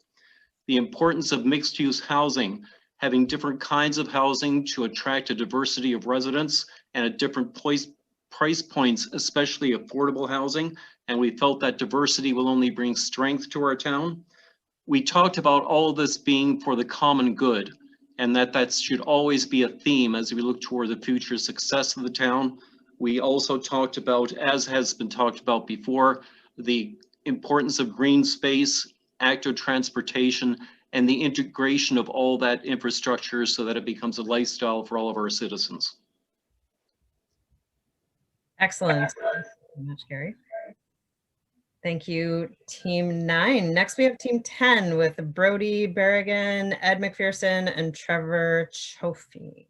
The importance of mixed-use housing, having different kinds of housing to attract a diversity of residents and at different price points, especially affordable housing. And we felt that diversity will only bring strength to our town. We talked about all of this being for the common good, and that should always be a theme as we look toward the future success of the town. We also talked about, as has been talked about before, the importance of green space, active transportation, and the integration of all that infrastructure so that it becomes a lifestyle for all of our citizens. Excellent. Thank you so much, Gary. Thank you, Team 9. Next, we have Team 10 with Brody Berrigan, Ed McPherson, and Trevor Chofie.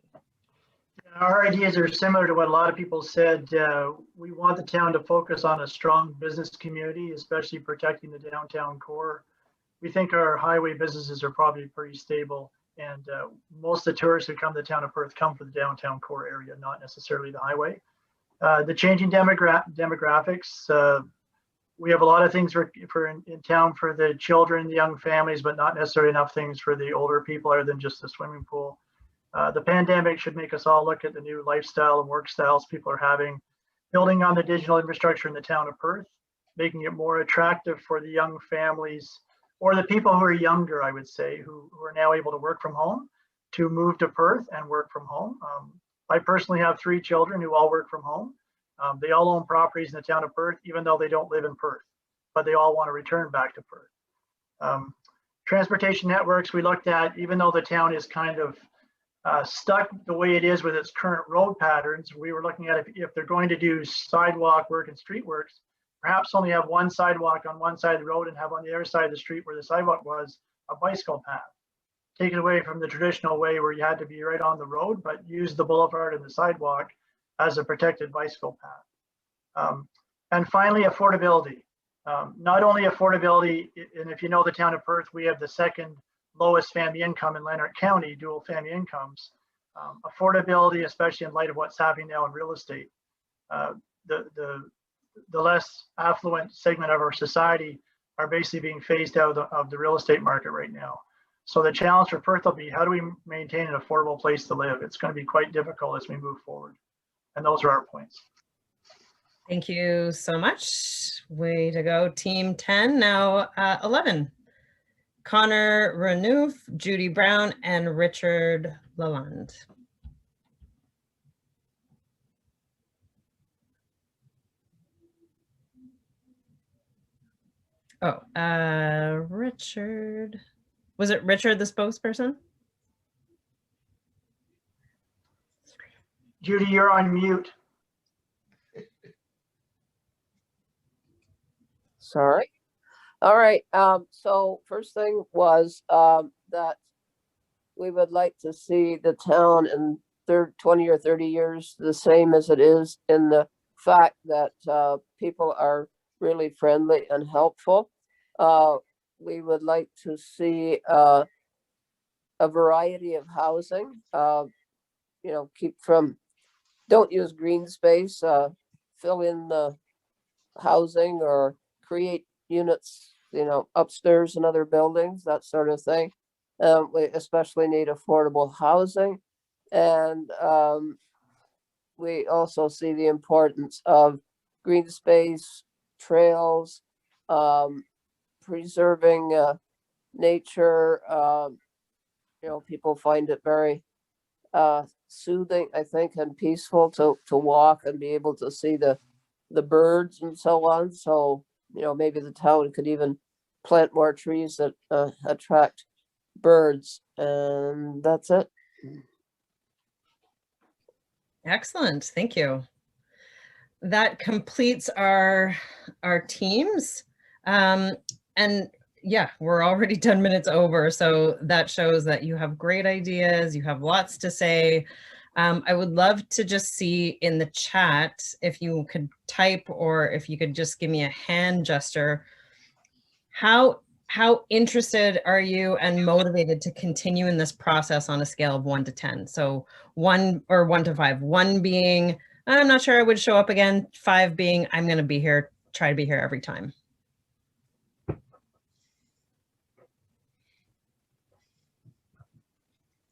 Our ideas are similar to what a lot of people said. We want the town to focus on a strong business community, especially protecting the downtown core. We think our highway businesses are probably pretty stable, and most of the tourists who come to the town of Perth come for the downtown core area, not necessarily the highway. The changing demographics, we have a lot of things in town for the children, the young families, but not necessarily enough things for the older people other than just the swimming pool. The pandemic should make us all look at the new lifestyle and work styles people are having, building on the digital infrastructure in the town of Perth, making it more attractive for the young families or the people who are younger, I would say, who are now able to work from home, to move to Perth and work from home. I personally have 3 children who all work from home. They all own properties in the town of Perth, even though they don't live in Perth, but they all want to return back to Perth. Transportation networks we looked at, even though the town is kind of stuck the way it is with its current road patterns, we were looking at if they're going to do sidewalk work and street works, perhaps only have one sidewalk on one side of the road and have on the other side of the street where the sidewalk was a bicycle path. Take it away from the traditional way where you had to be right on the road, but use the boulevard and the sidewalk as a protected bicycle path. And finally, affordability. Not only affordability, and if you know the town of Perth, we have the 2nd lowest family income in Lanark County, dual family incomes. Affordability, especially in light of what's happening now in real estate. The less affluent segment of our society are basically being phased out of the real estate market right now. So the challenge for Perth will be, how do we maintain an affordable place to live? It's going to be quite difficult as we move forward. And those are our points. Thank you so much. Way to go, Team 10. Now 11. Connor Renouf, Judy Brown, and Richard Lalonde. Oh, Richard. Was it Richard, the spokesperson? Judy, you're on mute. Sorry. All right. So first thing was that we would like to see the town in 20 or 30 years the same as it is, in the fact that people are really friendly and helpful. We would like to see a variety of housing, keep from don't use green space, fill in the housing or create units, upstairs in other buildings, that sort of thing. We especially need affordable housing. And we also see the importance of green space, trails, preserving nature. People find it very soothing, I think, and peaceful to walk and be able to see the birds and so on. So, maybe the town could even plant more trees that attract birds, and that's it. Excellent, thank you. That completes our teams. And yeah, we're already 10 minutes over, so that shows that you have great ideas, you have lots to say. I would love to just see in the chat if you could type, or if you could just give me a hand gesture. How interested are you and motivated to continue in this process on a scale of 1 to 10? So 1 or 1 to 5, 1 being, I'm not sure I would show up again, 5 being, I'm going to be here, try to be here every time.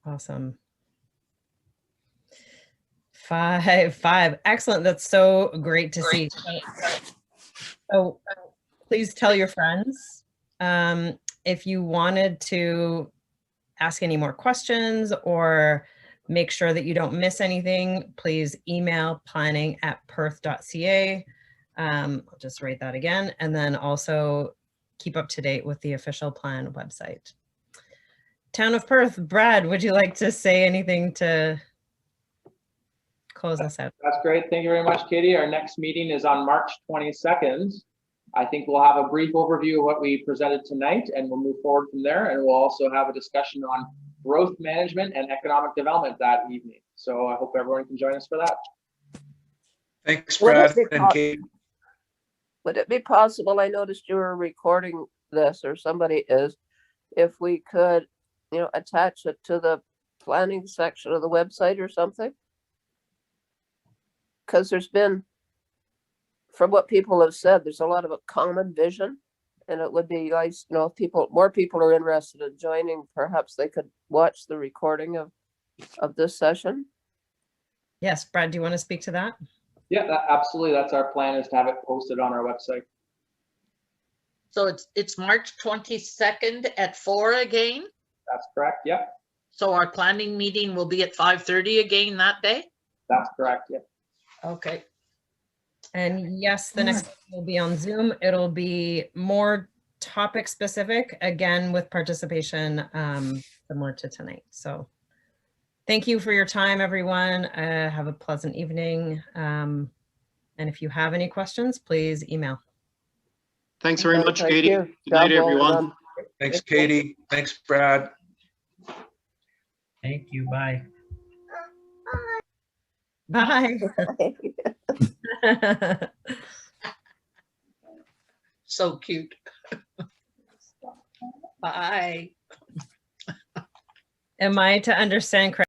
Awesome. 5. Excellent. That's so great to see. So please tell your friends. If you wanted to ask any more questions or make sure that you don't miss anything, please email planning@perth.ca. I'll just write that again, and then also keep up to date with the official plan website. Town of Perth, Brad, would you like to say anything to close us out? That's great. Thank you very much, Katie. Our next meeting is on March 22nd. I think we'll have a brief overview of what we presented tonight, and we'll move forward from there. And we'll also have a discussion on growth management and economic development that evening. So I hope everyone can join us for that. Thanks, Brad and Kate. Would it be possible, I noticed you were recording this, or somebody is, if we could, attach it to the planning section of the website or something? Because there's been, from what people have said, there's a lot of a common vision, and it would be nice, if more people are interested in joining, perhaps they could watch the recording of this session. Yes, Brad, do you want to speak to that? Yeah, absolutely. That's our plan, is to have it posted on our website. So it's March 22nd at 4 again? That's correct, yeah. So our planning meeting will be at 5:30 again that day? That's correct, yeah. Okay. And yes, the next will be on Zoom. It'll be more topic specific, again, with participation similar to tonight. So thank you for your time, everyone. Have a pleasant evening. And if you have any questions, please email. Thanks very much, Katie. Good night, everyone. Thanks, Katie. Thanks, Brad. Thank you. Bye. Bye. So cute. Bye. Am I to understand correctly?